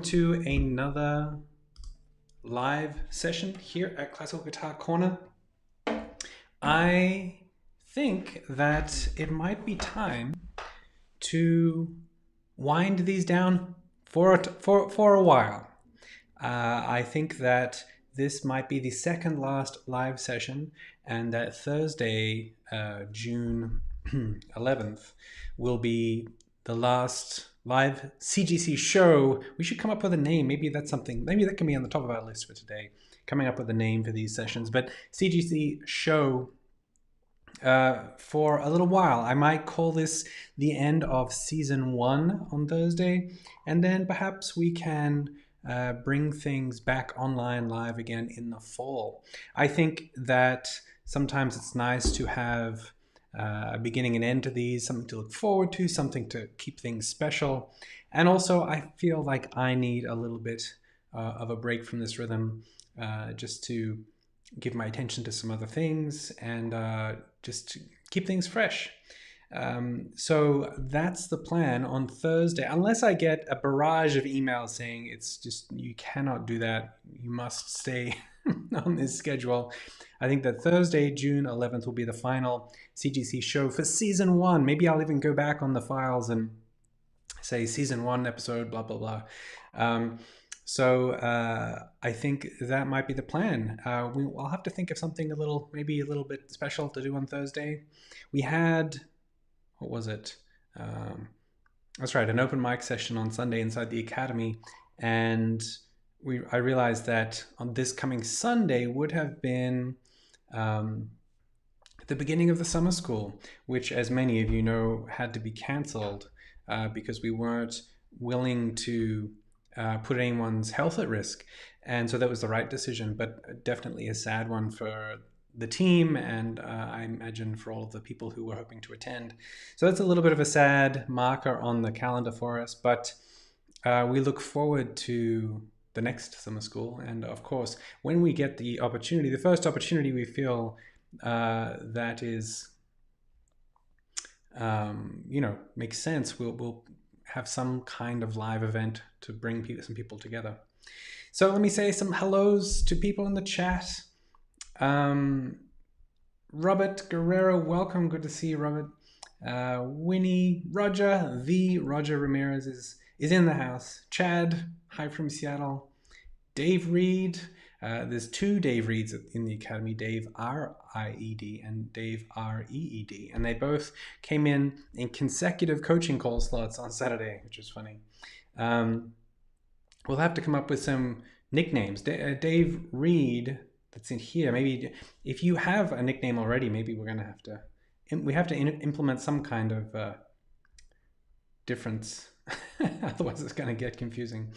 to another live session here at Classical Guitar Corner. I think that it might be time to wind these down for a while. I think that this might be the second last live session, and that Thursday, June 11th, will be the last live CGC show. We should come up with a name. Maybe that's something, maybe that can be on the top of our list for today, coming up with a name for these sessions. But CGC show for a little while. I might call this the end of season 1 on Thursday, and then perhaps we can bring things back online live again in the fall. I think that sometimes it's nice to have a beginning and end to these, something to look forward to, something to keep things special. And also I feel like I need a little bit of a break from this rhythm, just to give my attention to some other things and just to keep things fresh. So that's the plan on Thursday, unless I get a barrage of emails saying it's just, you cannot do that, you must stay on this schedule. I think that Thursday, June 11th will be the final CGC show for season 1. Maybe I'll even go back on the files and say season 1 episode, blah, blah, blah. So I think that might be the plan. I'll have to think of something maybe a little bit special to do on Thursday. We had, what was it? That's right, an open mic session on Sunday inside the Academy. And I realized that on this coming Sunday would have been the beginning of the summer school, which, as many of you know, had to be cancelled because we weren't willing to put anyone's health at risk. And so that was the right decision, but definitely a sad one for the team, and I imagine for all of the people who were hoping to attend. So that's a little bit of a sad marker on the calendar for us, but we look forward to the next summer school. And of course, when we get the opportunity, the first opportunity we feel that is, makes sense, we'll have some kind of live event to bring some people together. So let me say some hellos to people in the chat. Robert Guerrero, welcome. Good to see you, Robert. Winnie, Roger, the Roger Ramirez is in the house. Chad, hi from Seattle. Dave Reed, there's 2 Dave Reeds in the Academy, Dave R-I-E-D and Dave R-E-E-D. And they both came in consecutive coaching call slots on Saturday, which is funny. We'll have to come up with some nicknames. Dave Reed, that's in here. Maybe if you have a nickname already, maybe we're going to have to implement some kind of difference. Otherwise it's going to get confusing.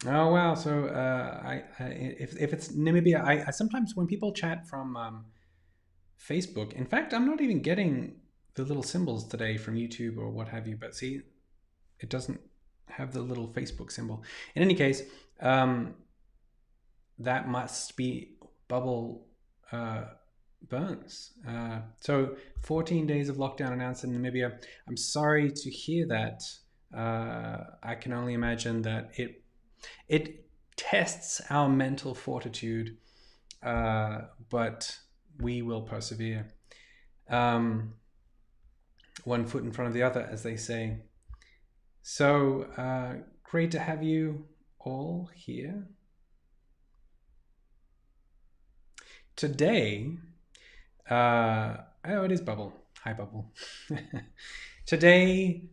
Oh wow! So if it's Namibia, I sometimes, when people chat from Facebook, in fact, I'm not even getting the little symbols today from YouTube or what have you. But see, it doesn't have the little Facebook symbol. In any case, that must be Bubble Burns. So 14 days of lockdown announced in Namibia. I'm sorry to hear that. I can only imagine that it tests our mental fortitude, but we will persevere. One foot in front of the other, as they say. So great to have you all here. Today, oh, it is Bubble. Hi, Bubble. Today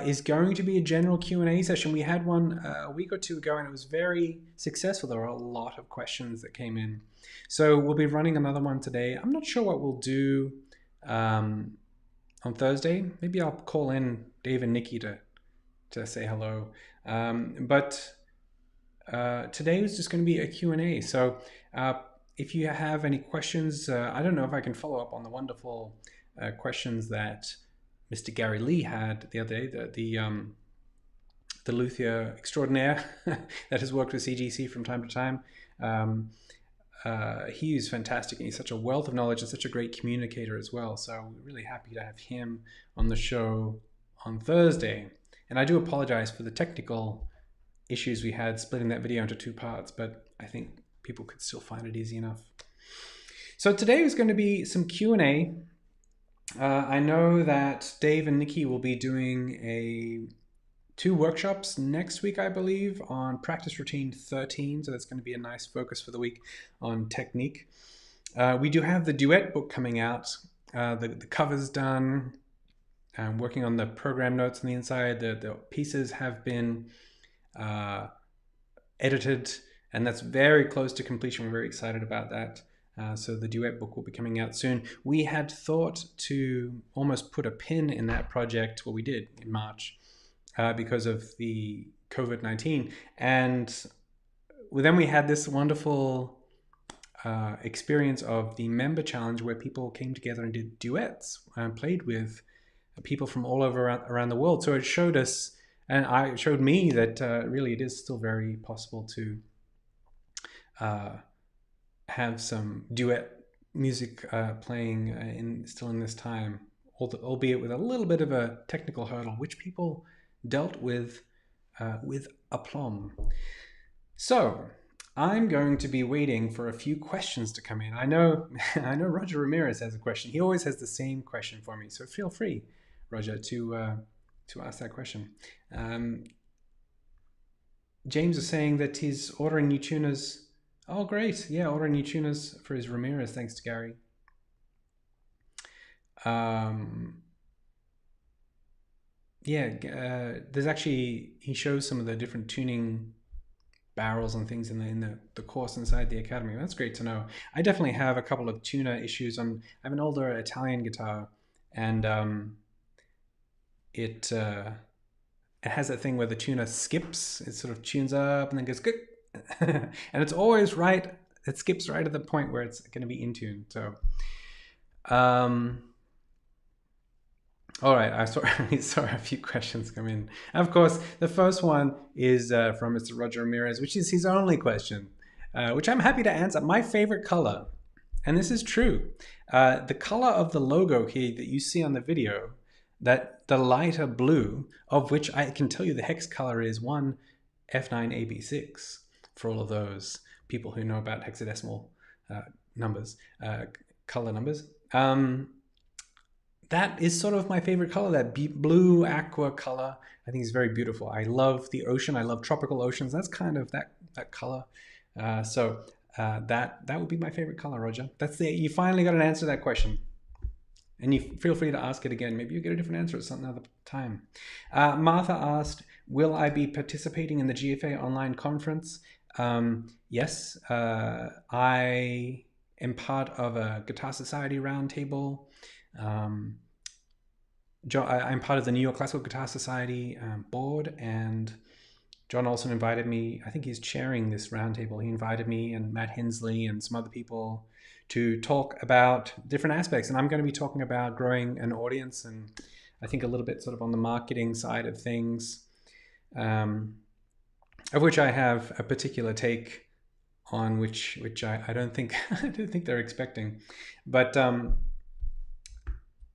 is going to be a general Q&A session. We had one a week or 2 ago, and it was very successful. There were a lot of questions that came in. So we'll be running another one today. I'm not sure what we'll do on Thursday. Maybe I'll call in Dave and Nikki to say hello. But today was just going to be a Q&A. So if you have any questions, I don't know if I can follow up on the wonderful questions that Mr. Gary Lee had the other day, the luthier extraordinaire that has worked with CGC from time to time. He is fantastic, and he's such a wealth of knowledge and such a great communicator as well. So we're really happy to have him on the show on Thursday. And I do apologize for the technical issues we had splitting that video into 2 parts, but I think people could still find it easy enough. So today is going to be some Q&A. I know that Dave and Nikki will be doing 2 workshops next week, I believe, on practice routine 13. So that's going to be a nice focus for the week on technique. We do have the duet book coming out. The cover's done. I'm working on the program notes on the inside. The pieces have been edited, and that's very close to completion. We're very excited about that. So the duet book will be coming out soon. We had thought to almost put a pin in that project, well, we did in March, because of the COVID-19. And then we had this wonderful experience of the member challenge where people came together and did duets and played with people from all over around the world. So it showed us, and it showed me that really it is still very possible to have some duet music playing still in this time, albeit with a little bit of a technical hurdle, which people dealt with aplomb. So I'm going to be waiting for a few questions to come in. I know Roger Ramirez has a question. He always has the same question for me, so feel free, Roger, to ask that question. James is saying that he's ordering new tuners. Oh, great. Yeah, ordering new tuners for his Ramirez, thanks to Gary. There's actually, he shows some of the different tuning barrels and things in the course inside the Academy. That's great to know. I definitely have a couple of tuner issues. I have an older Italian guitar, and it has that thing where the tuner skips. It sort of tunes up and then goes good. And it's always right. It skips right at the point where it's going to be in tune. So, all right, I saw a few questions come in. Of course, the first one is from Mr. Roger Ramirez, which is his only question, which I'm happy to answer. My favorite color, and this is true, the color of the logo here that you see on the video, that the lighter blue, of which I can tell you the hex color is 1F9AB6 for all of those people who know about hexadecimal numbers, color numbers. That is sort of my favorite color, that blue aqua color. I think it's very beautiful. I love the ocean. I love tropical oceans. That's kind of that color. So that would be my favorite color, Roger. You finally got an answer to that question. And you feel free to ask it again. Maybe you get a different answer at some other time. Martha asked, will I be participating in the GFA Online Conference? Yes, I am part of a Guitar Society roundtable. I'm part of the New York Classical Guitar Society board, and John Olson invited me. I think he's chairing this roundtable. He invited me and Matt Hensley and some other people to talk about different aspects. And I'm going to be talking about growing an audience, and I think a little bit sort of on the marketing side of things, of which I have a particular take on, which I don't think they're expecting, but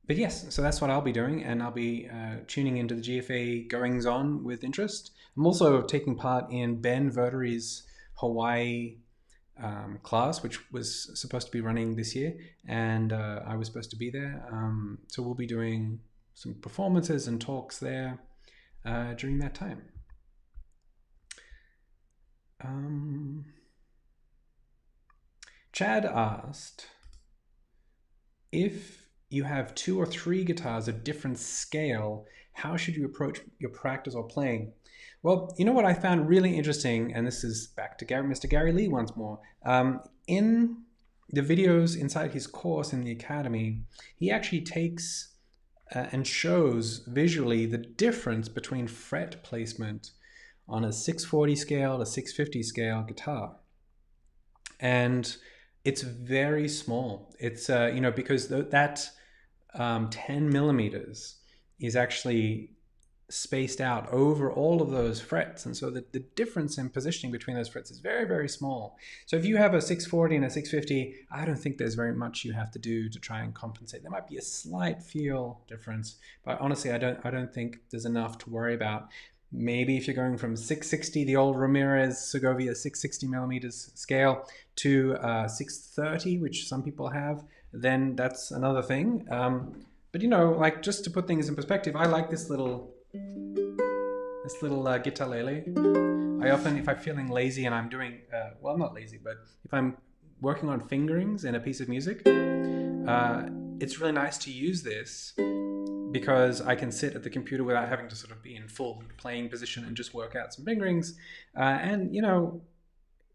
yes, so that's what I'll be doing, and I'll be tuning into the GFA goings on with interest. I'm also taking part in Ben Verdery's Hawaii class, which was supposed to be running this year, and I was supposed to be there. So we'll be doing some performances and talks there during that time. Chad asked, if you have 2 or 3 guitars of different scale, how should you approach your practice or playing? Well, you know what I found really interesting, and this is back to Mr. Gary Lee once more. In the videos inside his course in the Academy, he actually takes and shows visually the difference between fret placement on a 640 scale to 650 scale guitar. And it's very small. It's, because that 10 millimeters is actually spaced out over all of those frets, and so the difference in positioning between those frets is very, very small. So if you have a 640 and a 650, I don't think there's very much you have to do to try and compensate. There might be a slight feel difference, but honestly, I don't think there's enough to worry about. Maybe if you're going from 660, the old Ramirez Segovia 660 millimeters scale, to 630, which some people have, then that's another thing. But like, just to put things in perspective, I like this little guitarlele. I often, if I'm feeling lazy and I'm doing, well, not lazy, but if I'm working on fingerings in a piece of music, it's really nice to use this because I can sit at the computer without having to sort of be in full playing position and just work out some fingerings. And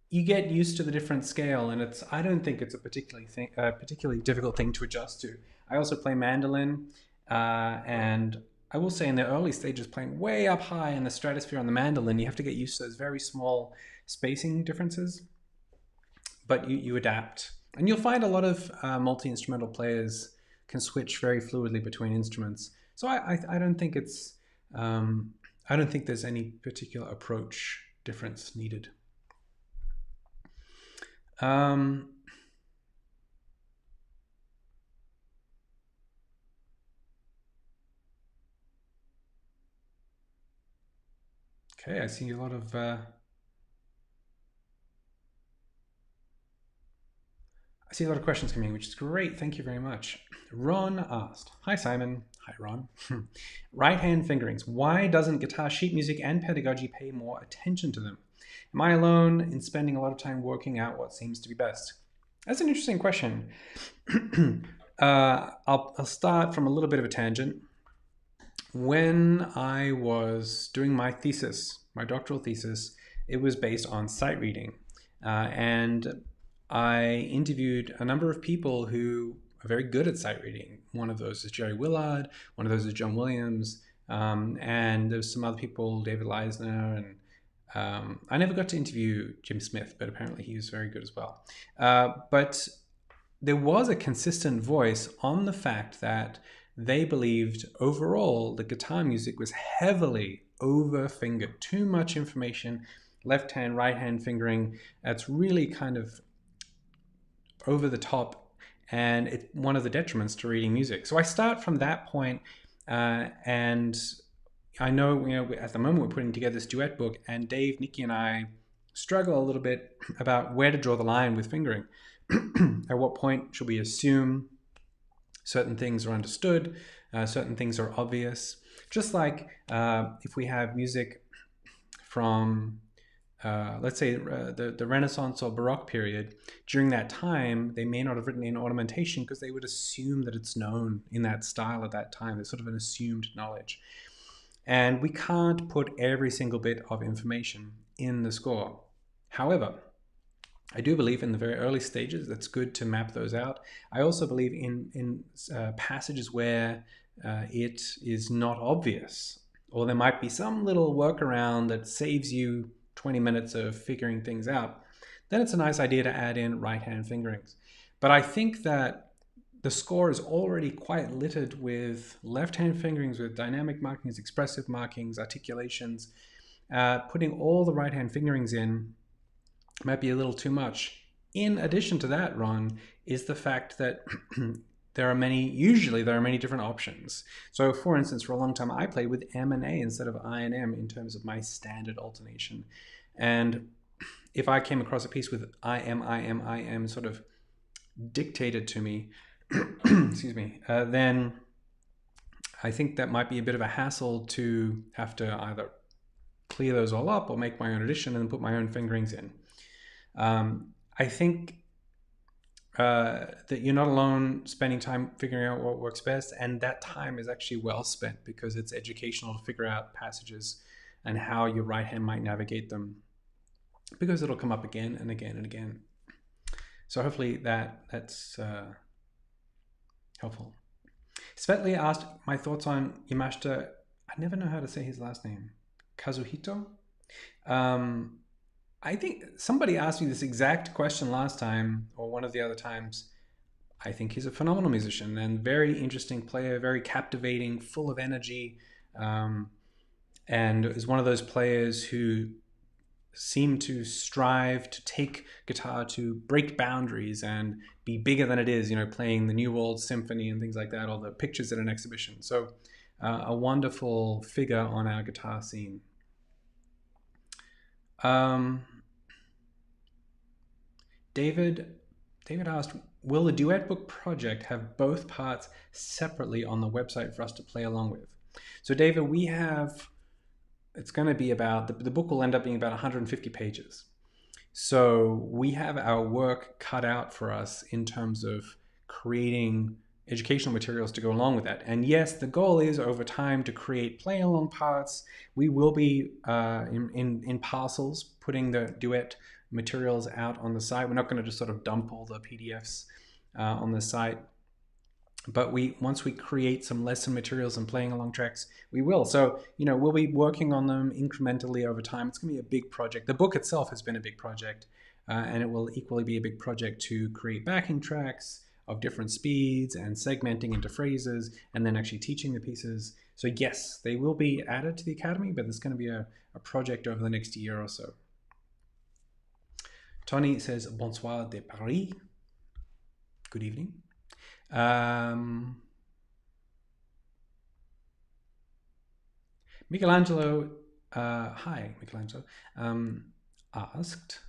you get used to the different scale, and I don't think it's a particularly difficult thing to adjust to. I also play mandolin, and I will say in the early stages, playing way up high in the stratosphere on the mandolin, you have to get used to those very small spacing differences, but you adapt. And you'll find a lot of multi-instrumental players can switch very fluidly between instruments. So I don't think I don't think there's any particular approach difference needed. Okay, I see a lot of questions coming in, which is great. Thank you very much. Ron asked, "Hi Simon." Hi Ron. Right hand fingerings. Why doesn't guitar sheet music and pedagogy pay more attention to them? Am I alone in spending a lot of time working out what seems to be best? That's an interesting question. I'll start from a little bit of a tangent. When I was doing my thesis, my doctoral thesis, it was based on sight reading. And I interviewed a number of people who are very good at sight reading. One of those is Jerry Willard, one of those is John Williams, and there's some other people, David Leisner, and I never got to interview Jim Smith, but apparently he was very good as well. But there was a consistent voice on the fact that they believed overall the guitar music was heavily over-fingered, too much information, left hand, right hand fingering. That's really kind of over the top, and it's one of the detriments to reading music. So I start from that point, and I know, at the moment we're putting together this duet book, and Dave, Nikki, and I struggle a little bit about where to draw the line with fingering. At what point should we assume certain things are understood, certain things are obvious? Just like if we have music from, let's say, the Renaissance or Baroque period, during that time, they may not have written in ornamentation because they would assume that it's known in that style at that time. There's sort of an assumed knowledge. And we can't put every single bit of information in the score. However, I do believe in the very early stages, that's good to map those out. I also believe in passages where it is not obvious, or there might be some little workaround that saves you 20 minutes of figuring things out. Then it's a nice idea to add in right-hand fingerings. But I think that the score is already quite littered with left-hand fingerings, with dynamic markings, expressive markings, articulations. Putting all the right-hand fingerings in might be a little too much. In addition to that, Ron, is the fact that there are many different options. So for instance, for a long time, I played with M and A instead of I and M in terms of my standard alternation. And if I came across a piece with I M sort of dictated to me, excuse me, then I think that might be a bit of a hassle to have to either clear those all up or make my own addition and then put my own fingerings in. I think that you're not alone spending time figuring out what works best, and that time is actually well spent because it's educational to figure out passages and how your right hand might navigate them, because it'll come up again and again and again. So hopefully that's helpful. Svetli asked my thoughts on Yamashita. I never know how to say his last name. Kazuhito? I think somebody asked me this exact question last time, or one of the other times. I think he's a phenomenal musician and very interesting player, very captivating, full of energy. and is one of those players who seem to strive to take guitar to break boundaries and be bigger than it is, playing the New World Symphony and things like that, or the pictures at an exhibition. So a wonderful figure on our guitar scene. David asked, will the duet book project have both parts separately on the website for us to play along with? So David, we have, it's going to be about, the book will end up being about 150 pages. So we have our work cut out for us in terms of creating educational materials to go along with that. And yes, the goal is over time to create play along parts. We will be in parcels putting the duet materials out on the site. We're not going to just sort of dump all the PDFs on the site. But once we create some lesson materials and playing along tracks, we will. So, we'll be working on them incrementally over time. It's going to be a big project. The book itself has been a big project, and it will equally be a big project to create backing tracks of different speeds and segmenting into phrases and then actually teaching the pieces. So yes, they will be added to the Academy, but it's going to be a project over the next year or so. Tony says, bonsoir de Paris. Good evening. Michelangelo, hi, Michelangelo, asked,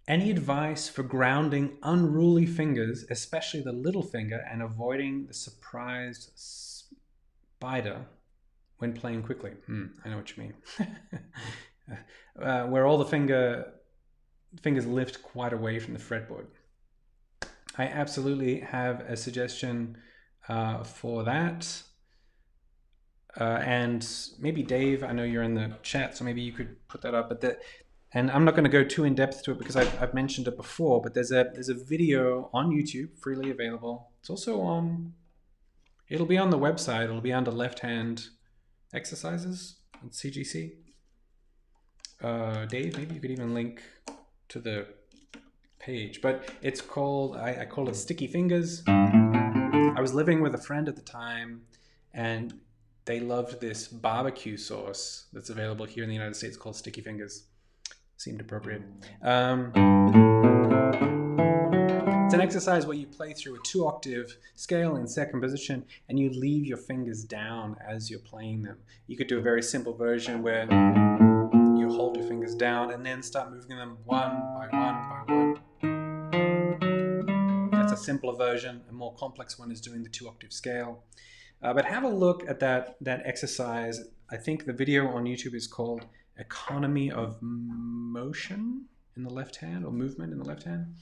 any advice for grounding unruly fingers, especially the little finger, and avoiding the surprised spider when playing quickly? I know what you mean. Where all the fingers lift quite away from the fretboard. I absolutely have a suggestion for that. And maybe Dave, I know you're in the chat, so maybe you could put that up. And I'm not going to go too in depth to it because I've mentioned it before. But there's a video on YouTube, freely available. It's also it'll be on the website. It'll be under left-hand exercises on CGC. Dave, maybe you could even link to the page. But it's called, I call it Sticky Fingers. I was living with a friend at the time, and they loved this barbecue sauce that's available here in the United States called Sticky Fingers. Seemed appropriate. It's an exercise where you play through a 2-octave scale in second position and you leave your fingers down as you're playing them. You could do a very simple version where you hold your fingers down and then start moving them one by one by one. That's a simpler version. A more complex one is doing the 2-octave scale. But have a look at that exercise. I think the video on YouTube is called Economy of Motion in the left hand, or movement in the left hand.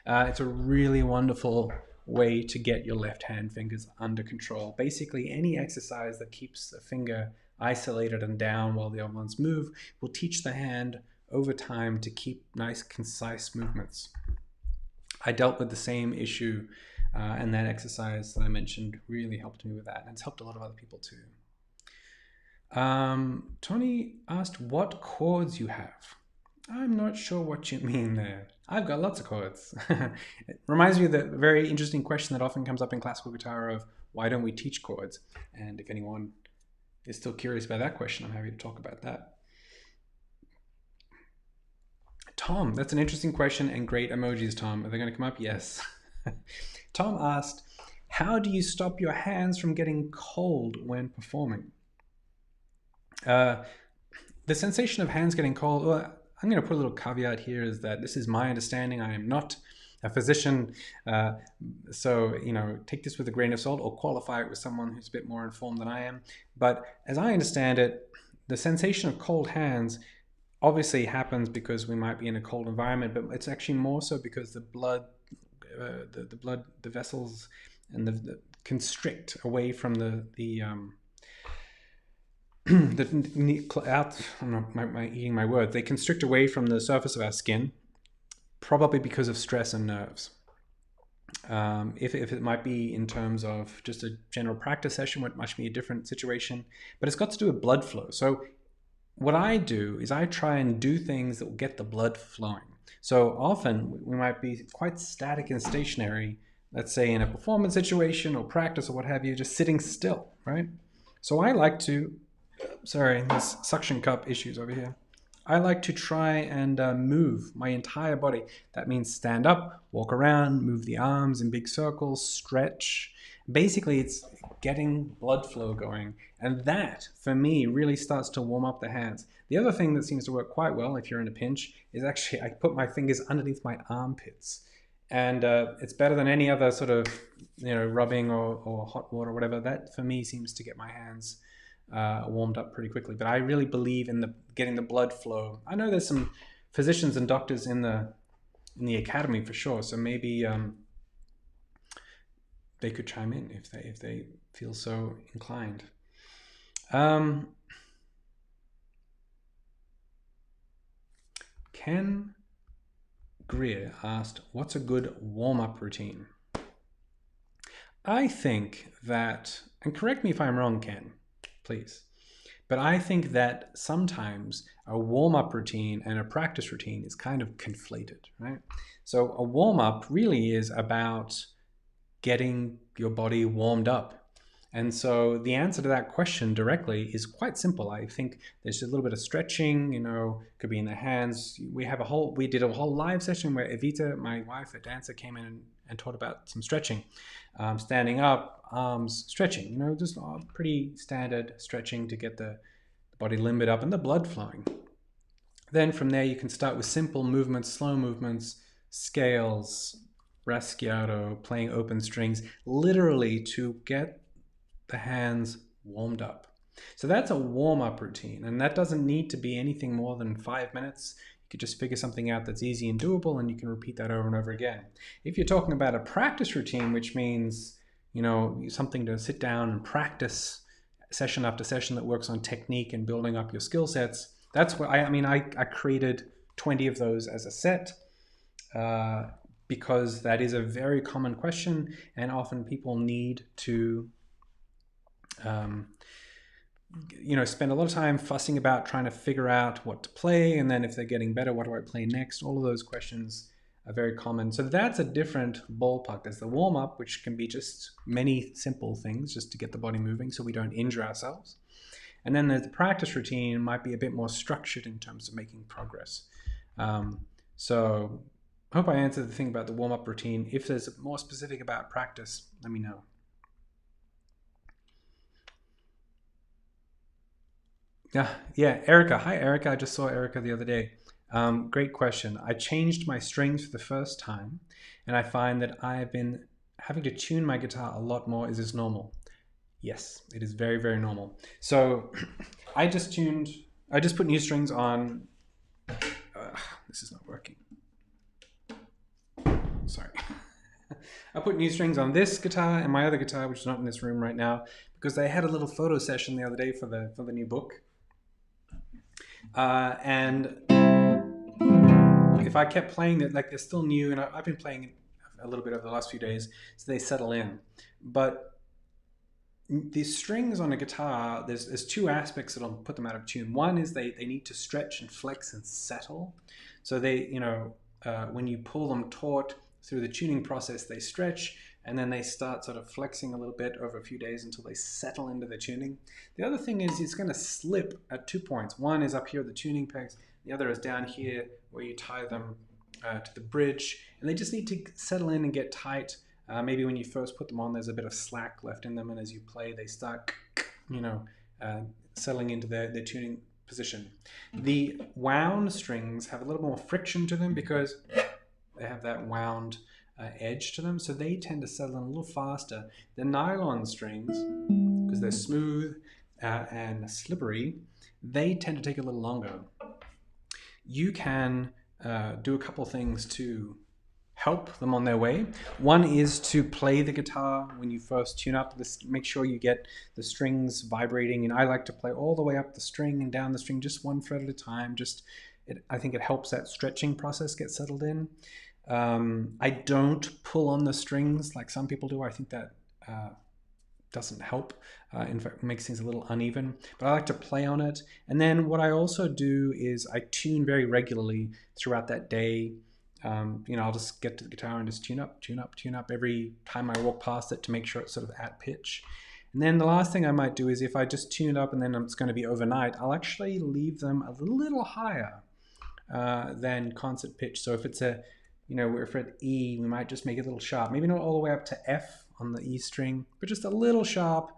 It's a really wonderful way to get your left hand fingers under control. Basically, any exercise that keeps the finger isolated and down while the other ones move will teach the hand over time to keep nice, concise movements. I dealt with the same issue, and that exercise that I mentioned really helped me with that, and it's helped a lot of other people too. Tony asked what chords you have. I'm not sure what you mean there. I've got lots of chords. It reminds me of the very interesting question that often comes up in classical guitar of why don't we teach chords? And if anyone is still curious about that question, I'm happy to talk about that. Tom, that's an interesting question and great emojis, Tom. Are they going to come up? Yes. Tom asked, how do you stop your hands from getting cold when performing? The sensation of hands getting cold, well, I'm going to put a little caveat here, is that this is my understanding. I am not a physician, so take this with a grain of salt or qualify it with someone who's a bit more informed than I am. But as I understand it, the sensation of cold hands obviously happens because we might be in a cold environment, but it's actually more so because the blood, the vessels, and the constrict away from I'm not eating my words. They constrict away from the surface of our skin, probably because of stress and nerves. If it might be in terms of just a general practice session, it might be a different situation, but it's got to do with blood flow. So what I do is I try and do things that will get the blood flowing. So often we might be quite static and stationary, let's say in a performance situation or practice or what have you, just sitting still, right? So I like to Sorry, there's suction cup issues over here. I like to try and move my entire body. That means stand up, walk around, move the arms in big circles, stretch. Basically, it's getting blood flow going. And that, for me, really starts to warm up the hands. The other thing that seems to work quite well if you're in a pinch is actually I put my fingers underneath my armpits. And it's better than any other sort of, rubbing or hot water or whatever. That, for me, seems to get my hands warmed up pretty quickly. But I really believe in the getting the blood flow. I know there's some physicians and doctors in the academy for sure. So maybe they could chime in if they feel so inclined. Ken Greer asked, "What's a good warm-up routine?" I think that, and correct me if I'm wrong, Ken, please. But I think that sometimes a warm-up routine and a practice routine is kind of conflated, right? So a warm-up really is about getting your body warmed up. And so the answer to that question directly is quite simple. I think there's a little bit of stretching, could be in the hands. We did a whole live session where Evita, my wife, a dancer, came in and taught about some stretching. Standing up, arms, stretching, just pretty standard stretching to get the body limbered up and the blood flowing. Then from there, you can start with simple movements, slow movements, scales, raschiato, playing open strings, literally to get the hands warmed up. So that's a warm-up routine, and that doesn't need to be anything more than 5 minutes. You could just figure something out that's easy and doable, and you can repeat that over and over again. If you're talking about a practice routine, which means something to sit down and practice session after session that works on technique and building up your skill sets, that's what I created 20 of those as a set. Because that is a very common question, and often people need to spend a lot of time fussing about trying to figure out what to play, and then if they're getting better, what do I play next? All of those questions are very common. So that's a different ballpark. There's the warm-up, which can be just many simple things just to get the body moving so we don't injure ourselves. And then the practice routine might be a bit more structured in terms of making progress. So I hope I answered the thing about the warm-up routine. If there's more specific about practice, let me know. Yeah, Erica. Hi, Erica. I just saw Erica the other day. Great question. I changed my strings for the first time, and I find that I've been having to tune my guitar a lot more. Is this normal? Yes, it is very, very normal. So I just put new strings on. This is not working. Sorry. I put new strings on this guitar and my other guitar, which is not in this room right now, because they had a little photo session the other day for the new book. And if I kept playing it, like they're still new, and I've been playing it a little bit over the last few days, so they settle in. But these strings on a guitar, there's two aspects that'll put them out of tune. One is they need to stretch and flex and settle. So they, when you pull them taut through the tuning process, they stretch, and then they start sort of flexing a little bit over a few days until they settle into the tuning. The other thing is it's going to slip at 2 points. One is up here at the tuning pegs. The other is down here where you tie them to the bridge. And they just need to settle in and get tight. Maybe when you first put them on, there's a bit of slack left in them. And as you play, they start, settling into their tuning position. The wound strings have a little more friction to them because they have that wound edge to them, so they tend to settle in a little faster. The nylon strings, because they're smooth and slippery, they tend to take a little longer. You can do a couple things to help them on their way. One is to play the guitar when you first tune up. Make sure you get the strings vibrating, and I like to play all the way up the string and down the string, just one fret at a time. I think it helps that stretching process get settled in. I don't pull on the strings like some people do. I think that doesn't help. In fact, it makes things a little uneven. But I like to play on it. And then what I also do is I tune very regularly throughout that day. I'll just get to the guitar and just tune up every time I walk past it to make sure it's sort of at pitch. And then the last thing I might do is if I just tune it up and then it's going to be overnight, I'll actually leave them a little higher than concert pitch. So if it's a, if we're at E, we might just make it a little sharp. Maybe not all the way up to F on the E string, but just a little sharp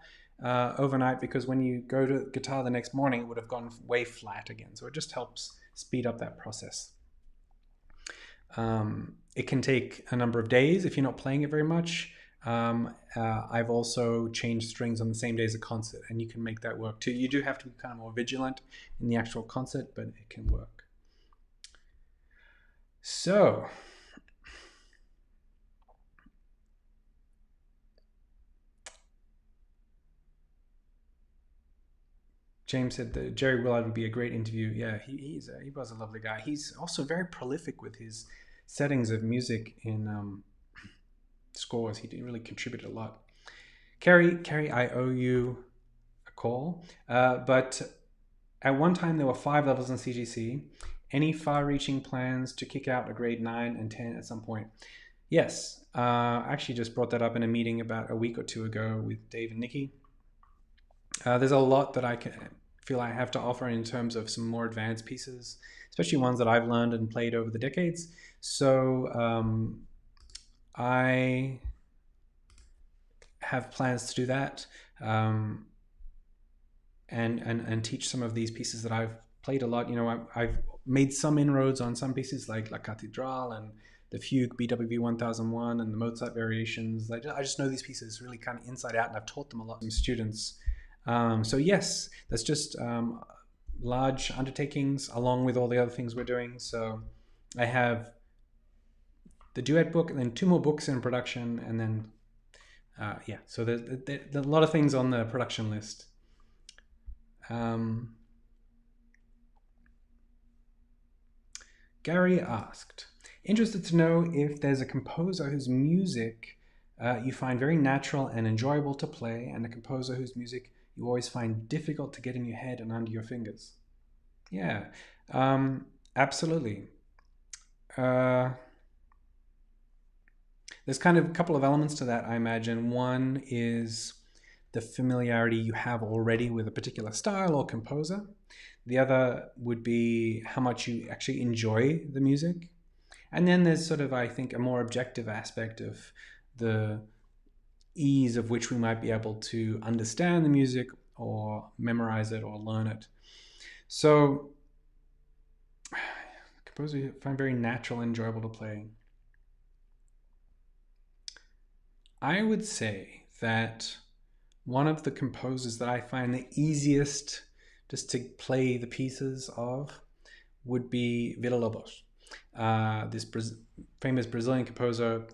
overnight, because when you go to guitar the next morning, it would have gone way flat again. So it just helps speed up that process. It can take a number of days if you're not playing it very much. I've also changed strings on the same day as a concert, and you can make that work too. You do have to be kind of more vigilant in the actual concert, but it can work. So, James said that Jerry Willard would be a great interview. Yeah, he was a lovely guy. He's also very prolific with his settings of music in scores. He really contributed a lot. Carrie, I owe you a call. But at one time, there were 5 levels in CGC. Any far-reaching plans to kick out a grade 9 and 10 at some point? Yes. I actually just brought that up in a meeting about a week or 2 ago with Dave and Nikki. There's a lot that I feel I have to offer in terms of some more advanced pieces, especially ones that I've learned and played over the decades. So I have plans to do that and teach some of these pieces that I've played a lot. I've made some inroads on some pieces like La Catedral and the Fugue BWV 1001 and the Mozart variations. I just know these pieces really kind of inside out, and I've taught them a lot to students. So yes, that's just large undertakings along with all the other things we're doing. So I have the duet book and then 2 more books in production, and then so there's a lot of things on the production list. Gary asked, interested to know if there's a composer whose music you find very natural and enjoyable to play, and a composer whose music you always find difficult to get in your head and under your fingers. Yeah, absolutely. There's kind of a couple of elements to that, I imagine. One is the familiarity you have already with a particular style or composer. The other would be how much you actually enjoy the music. And then there's sort of, I think, a more objective aspect of the ease of which we might be able to understand the music or memorize it or learn it. So, composer you find very natural and enjoyable to play. I would say that one of the composers that I find the easiest just to play the pieces of would be Villa-Lobos. This famous Brazilian composer,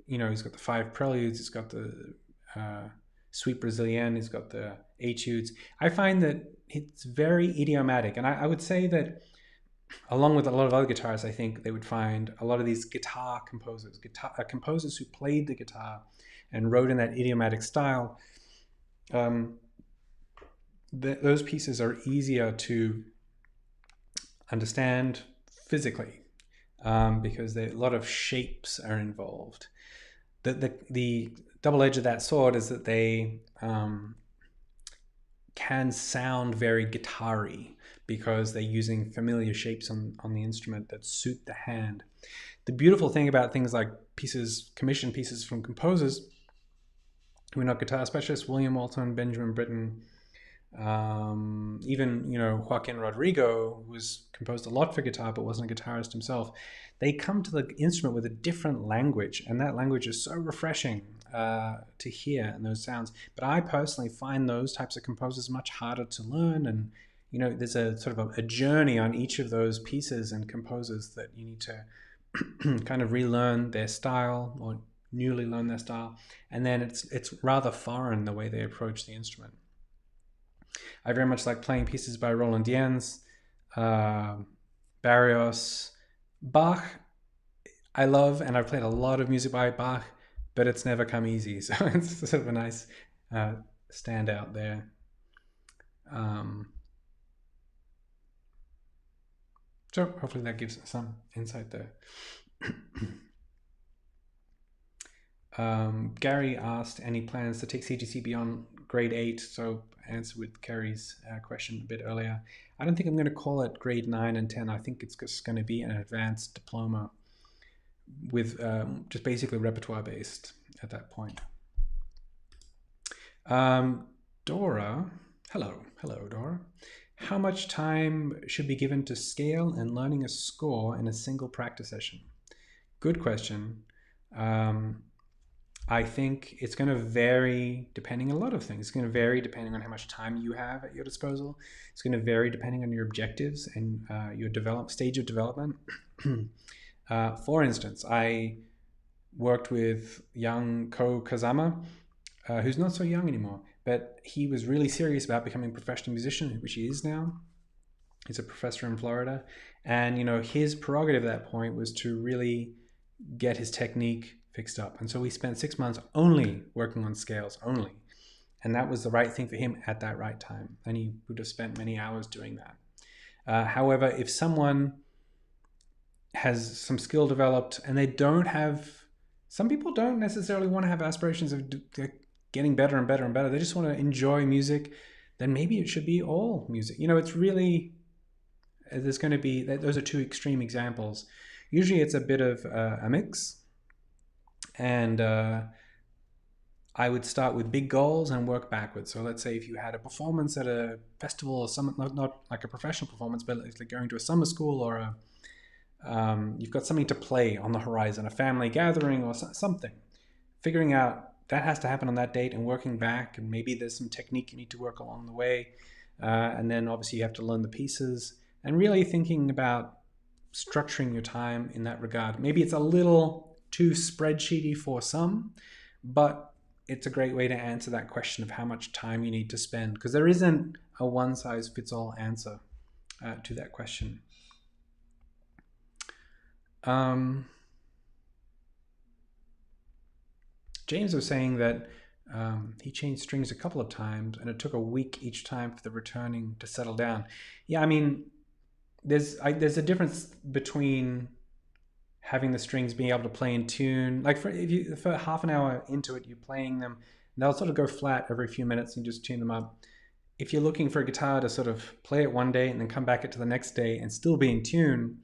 he's got the 5 preludes, he's got the Suite Brazilienne, he's got the etudes. I find that it's very idiomatic, and I would say that along with a lot of other guitarists, I think they would find a lot of these guitar composers, composers who played the guitar and wrote in that idiomatic style, those pieces are easier to understand physically because a lot of shapes are involved. The double edge of that sword is that they can sound very guitar-y because they're using familiar shapes on the instrument that suit the hand. The beautiful thing about things like commissioned pieces from composers who are not guitar specialists, William Walton, Benjamin Britten, even Joaquin Rodrigo, who's composed a lot for guitar but wasn't a guitarist himself, they come to the instrument with a different language, and that language is so refreshing to hear, and those sounds. But I personally find those types of composers much harder to learn, and there's a sort of a journey on each of those pieces and composers that you need to kind of relearn their style or newly learn their style, and then it's rather foreign the way they approach the instrument. I very much like playing pieces by Roland Dienz, Barrios, Bach. I love, and I've played a lot of music by Bach, but it's never come easy. So it's sort of a nice standout there. So hopefully that gives some insight there. Gary asked, any plans to take CGC beyond grade 8, so answer with Kerry's question a bit earlier. I don't think I'm going to call it grade 9 and 10. I think it's just going to be an advanced diploma with just basically repertoire based at that point. Dora, hello Dora. How much time should be given to scale and learning a score in a single practice session? Good question. I think it's going to vary depending on a lot of things. It's going to vary depending on how much time you have at your disposal. It's going to vary depending on your objectives and your stage of development. For instance, I worked with young Ko Kazama, who's not so young anymore, but he was really serious about becoming a professional musician, which he is now. He's a professor in Florida. And, his prerogative at that point was to really get his technique fixed up. And so we spent 6 months only working on scales, only. And that was the right thing for him at that right time. And he would have spent many hours doing that. However, if someone has some skill developed and they don't have, some people don't necessarily want to have aspirations of getting better and better and better. They just want to enjoy music. Then maybe it should be all music. It's really, there's going to be, those are two extreme examples. Usually it's a bit of a mix. And I would start with big goals and work backwards. So let's say if you had a performance at a festival or something, not like a professional performance, but it's like going to a summer school or you've got something to play on the horizon, a family gathering or something. Figuring out that has to happen on that date and working back, and maybe there's some technique you need to work along the way. And then obviously you have to learn the pieces and really thinking about structuring your time in that regard. Maybe it's a little too spreadsheety for some, but it's a great way to answer that question of how much time you need to spend, because there isn't a one-size-fits-all answer to that question. James was saying that he changed strings a couple of times and it took a week each time for the returning to settle down. Yeah, I mean, there's a difference between having the strings being able to play in tune. Like for half an hour into it, you're playing them, they'll sort of go flat every few minutes and just tune them up. If you're looking for a guitar to sort of play it one day and then come back it to the next day and still be in tune,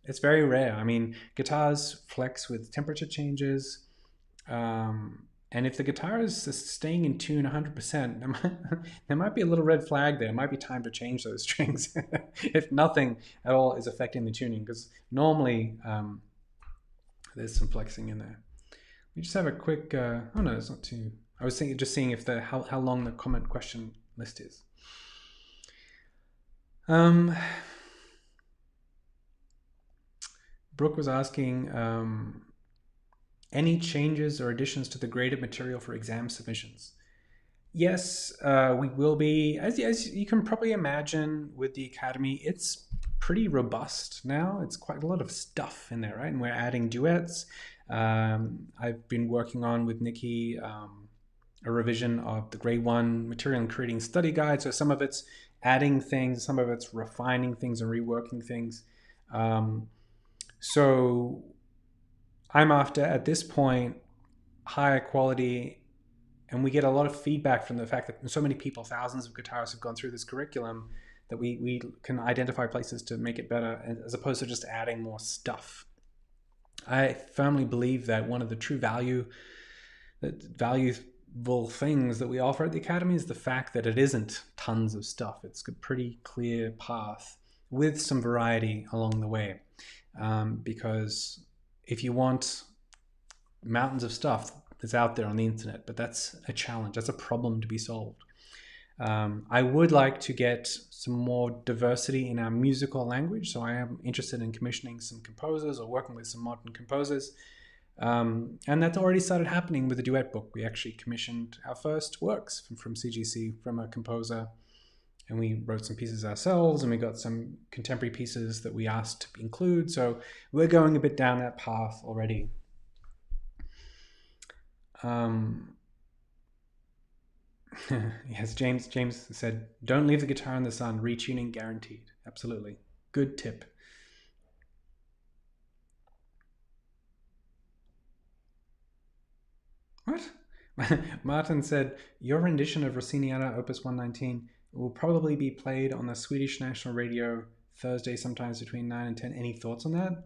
it's very rare. I mean, guitars flex with temperature changes. And if the guitar is staying in tune 100%, there might be a little red flag there. It might be time to change those strings if nothing at all is affecting the tuning, because normally there's some flexing in there. We just have a quick, oh no, it's not too, I was thinking, just seeing if how long the comment question list is. Brooke was asking, any changes or additions to the graded material for exam submissions? Yes, we will be. As you can probably imagine with the Academy, it's pretty robust now. It's quite a lot of stuff in there, right? And we're adding duets. I've been working on with Nikki a revision of the grade 1 material and creating study guide. So some of it's adding things, some of it's refining things and reworking things. So I'm after, at this point, higher quality, and we get a lot of feedback from the fact that so many people, thousands of guitarists have gone through this curriculum, that we can identify places to make it better as opposed to just adding more stuff. I firmly believe that one of the true valuable things that we offer at the Academy is the fact that it isn't tons of stuff. It's a pretty clear path with some variety along the way. Because if you want mountains of stuff that's out there on the internet, but that's a challenge, that's a problem to be solved. I would like to get some more diversity in our musical language, so I am interested in commissioning some composers or working with some modern composers. And that's already started happening with the duet book. We actually commissioned our first works from CGC from a composer, and we wrote some pieces ourselves, and we got some contemporary pieces that we asked to include. So we're going a bit down that path already. Yes, James said, don't leave the guitar in the sun, retuning guaranteed. Absolutely. Good tip. What? Martin said, your rendition of Rossiniana Opus 119 will probably be played on the Swedish National Radio Thursday, sometimes between 9 and 10. Any thoughts on that?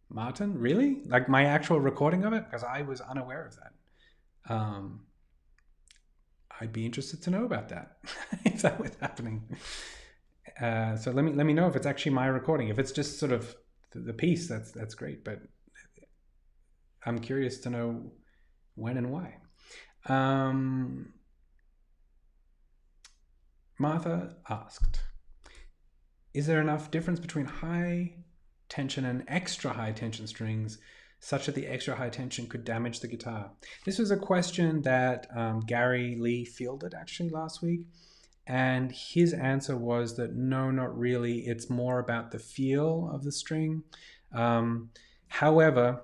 Martin, really? Like my actual recording of it? Because I was unaware of that. I'd be interested to know about that if that was happening. So let me know if it's actually my recording. If it's just sort of the piece, that's great. But I'm curious to know when and why. Martha asked, is there enough difference between high tension and extra high tension strings such that the extra high tension could damage the guitar? This was a question that Gary Lee fielded actually last week. And his answer was that no, not really. It's more about the feel of the string. However,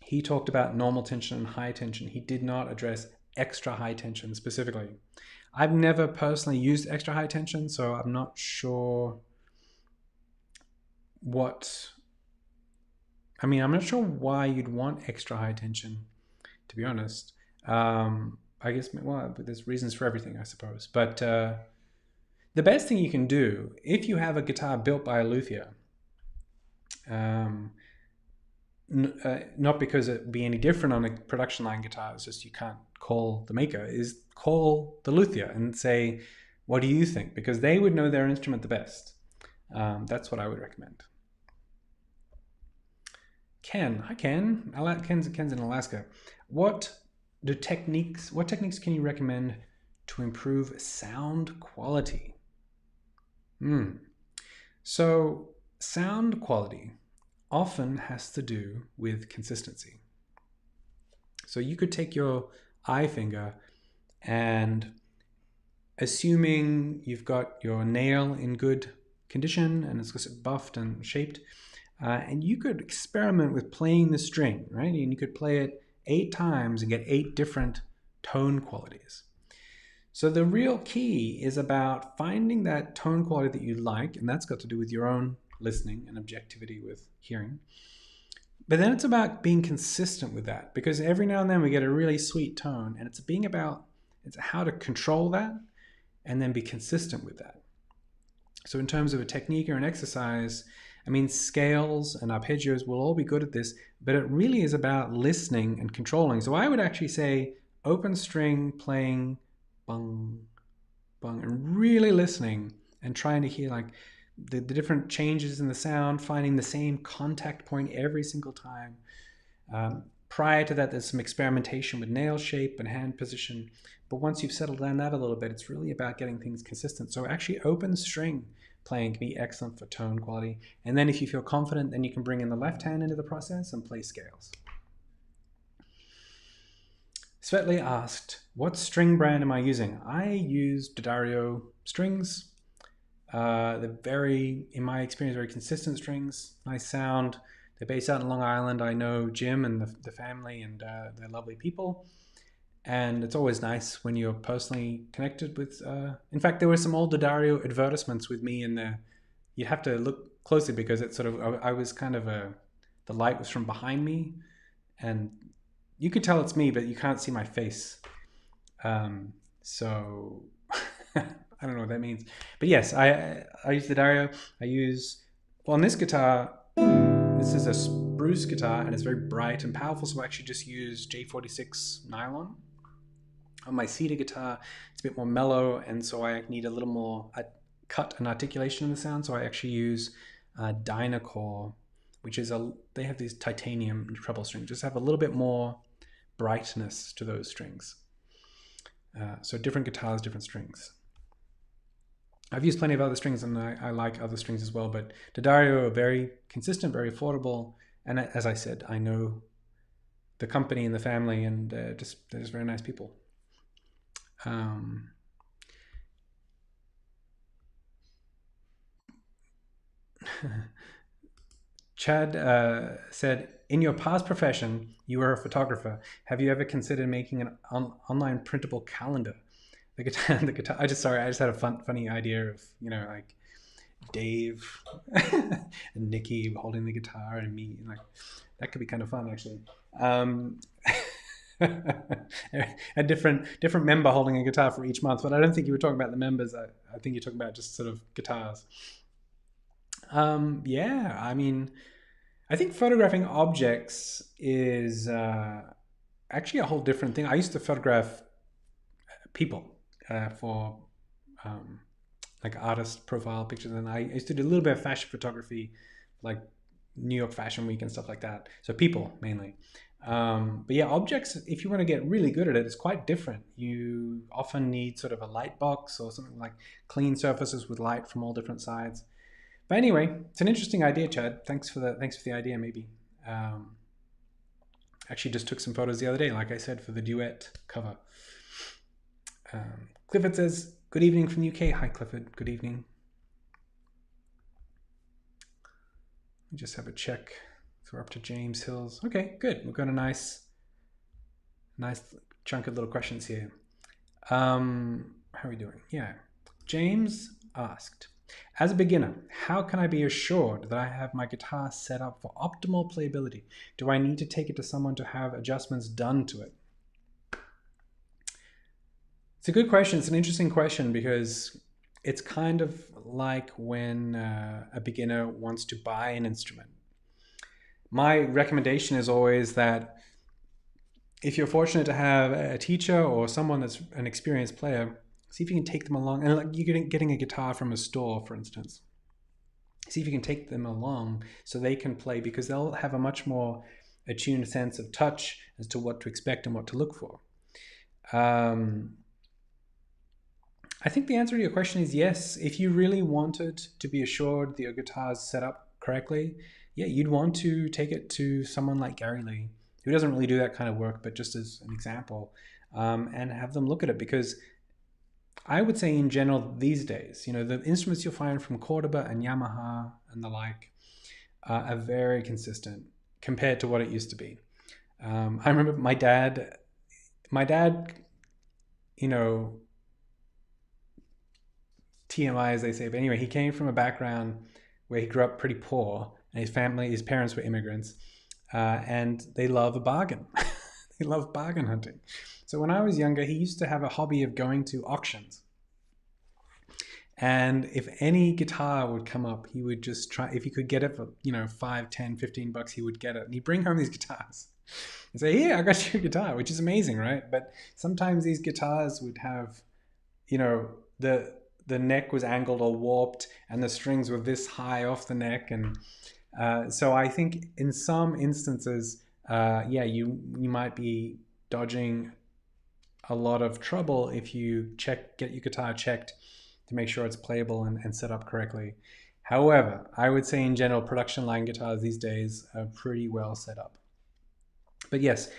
he talked about normal tension and high tension. He did not address extra high tension specifically. I've never personally used extra high tension, so I'm not sure I'm not sure why you'd want extra high tension, to be honest. I guess, well, there's reasons for everything, I suppose. But the best thing you can do, if you have a guitar built by a luthier, not because it'd be any different on a production line guitar, it's just you can't call the maker, is call the luthier and say, what do you think? Because they would know their instrument the best. That's what I would recommend. Ken, hi Ken. Ken's in Alaska. What techniques can you recommend to improve sound quality? So sound quality often has to do with consistency. So you could take your eye finger and, assuming you've got your nail in good condition and it's buffed and shaped, and you could experiment with playing the string, right? And you could play it 8 times and get 8 different tone qualities. So the real key is about finding that tone quality that you like, and that's got to do with your own listening and objectivity with hearing. But then it's about being consistent with that, because every now and then we get a really sweet tone, and it's how to control that and then be consistent with that. So in terms of a technique or an exercise, scales and arpeggios will all be good at this, but it really is about listening and controlling. So I would actually say open string playing bung, bung, and really listening and trying to hear like the different changes in the sound, finding the same contact point every single time. Prior to that, there's some experimentation with nail shape and hand position. But once you've settled down that a little bit, it's really about getting things consistent. So actually open string playing can be excellent for tone quality. And then if you feel confident, then you can bring in the left hand into the process and play scales. Svetli asked, what string brand am I using? I use D'Addario strings. They're in my experience, very consistent strings, nice sound. They're based out in Long Island. I know Jim and the family, and they're lovely people. And it's always nice when you're personally connected with... in fact, there were some old D'Addario advertisements with me in there. You'd have to look closely because it's sort of... I was kind of the light was from behind me. And you could tell it's me, but you can't see my face. So... I don't know what that means. But yes, I use the D'Addario. On this guitar, this is a spruce guitar and it's very bright and powerful, so I actually just use J46 nylon. On my cedar guitar, it's a bit more mellow, and so I need a little more cut and articulation in the sound, so I actually use Dynacore, which is they have these titanium treble strings, just have a little bit more brightness to those strings. So different guitars, different strings. I've used plenty of other strings, and I like other strings as well, but D'Addario are very consistent, very affordable, and as I said, I know the company and the family, and they're just very nice people. Chad said, in your past profession, you were a photographer. Have you ever considered making an online printable calendar? The guitar. I just had a funny idea of, like Dave and Nikki holding the guitar and me, like that could be kind of fun actually. A different member holding a guitar for each month, but I don't think you were talking about the members. I think you're talking about just sort of guitars. Yeah, I mean, I think photographing objects is actually a whole different thing. I used to photograph people for um, like artist profile pictures, and I used to do a little bit of fashion photography, like New York Fashion Week and stuff like that. So people mainly. But yeah, objects, if you want to get really good at it, it's quite different. You often need sort of a light box or something like clean surfaces with light from all different sides. But anyway, it's an interesting idea, Chad. Thanks for the idea. Maybe actually just took some photos the other day, like I said, for the duet cover. Clifford says, "Good evening from the UK." Hi, Clifford. Good evening. Let me just have a check. So we're up to James Hills. Okay, good. We've got a nice chunk of little questions here. How are we doing? Yeah. James asked, as a beginner, how can I be assured that I have my guitar set up for optimal playability? Do I need to take it to someone to have adjustments done to it? It's a good question. It's an interesting question because it's kind of like when a beginner wants to buy an instrument. My recommendation is always that if you're fortunate to have a teacher or someone that's an experienced player, see if you can take them along. And like you're getting a guitar from a store, for instance, see if you can take them along so they can play, because they'll have a much more attuned sense of touch as to what to expect and what to look for. I think the answer to your question is yes. If you really wanted to be assured that your guitar is set up correctly, yeah, you'd want to take it to someone like Gary Lee, who doesn't really do that kind of work, but just as an example, and have them look at it. Because I would say in general these days, the instruments you'll find from Cordoba and Yamaha and the like are very consistent compared to what it used to be. I remember my dad, TMI as they say, but anyway, he came from a background where he grew up pretty poor, and his parents were immigrants, and they love a bargain. They love bargain hunting. So when I was younger, he used to have a hobby of going to auctions. And if any guitar would come up, he would just try, if he could get it for, 5, 10, 15 bucks, he would get it. And he'd bring home these guitars and say, "Here, I got you a guitar," which is amazing, right? But sometimes these guitars would have, the neck was angled or warped and the strings were this high off the neck. And so I think in some instances, you might be dodging a lot of trouble if you get your guitar checked to make sure it's playable and set up correctly. However, I would say in general, production line guitars these days are pretty well set up. But yes,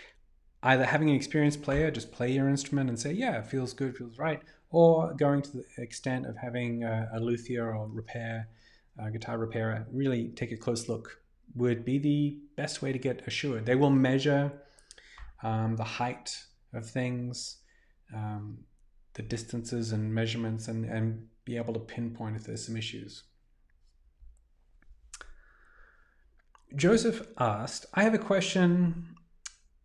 either having an experienced player just play your instrument and say, yeah, it feels good, feels right, or going to the extent of having a luthier or guitar repairer really take a close look would be the best way to get assured. They will measure the height of things, the distances and measurements, and be able to pinpoint if there's some issues. Joseph asked, I have a question.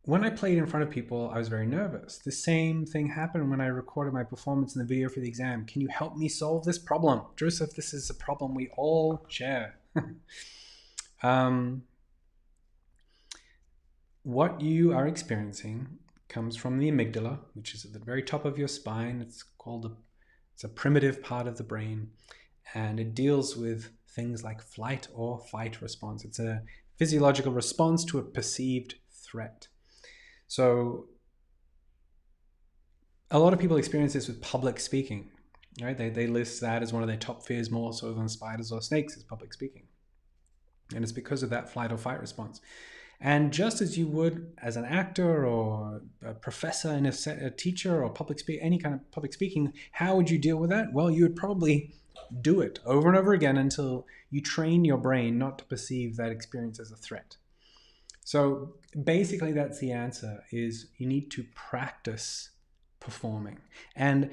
When I played in front of people, I was very nervous. The same thing happened when I recorded my performance in the video for the exam. Can you help me solve this problem? Joseph, this is a problem we all share. What you are experiencing comes from the amygdala, which is at the very top of your spine. It's a primitive part of the brain, and it deals with things like flight or fight response. It's a physiological response to a perceived threat. So a lot of people experience this with public speaking, right? They list that as one of their top fears, more so than spiders or snakes, is public speaking. And it's because of that flight or fight response. And just as you would as an actor or a professor and a teacher or any kind of public speaking, how would you deal with that? Well, you would probably do it over and over again until you train your brain not to perceive that experience as a threat. So basically that's the answer, is you need to practice performing. And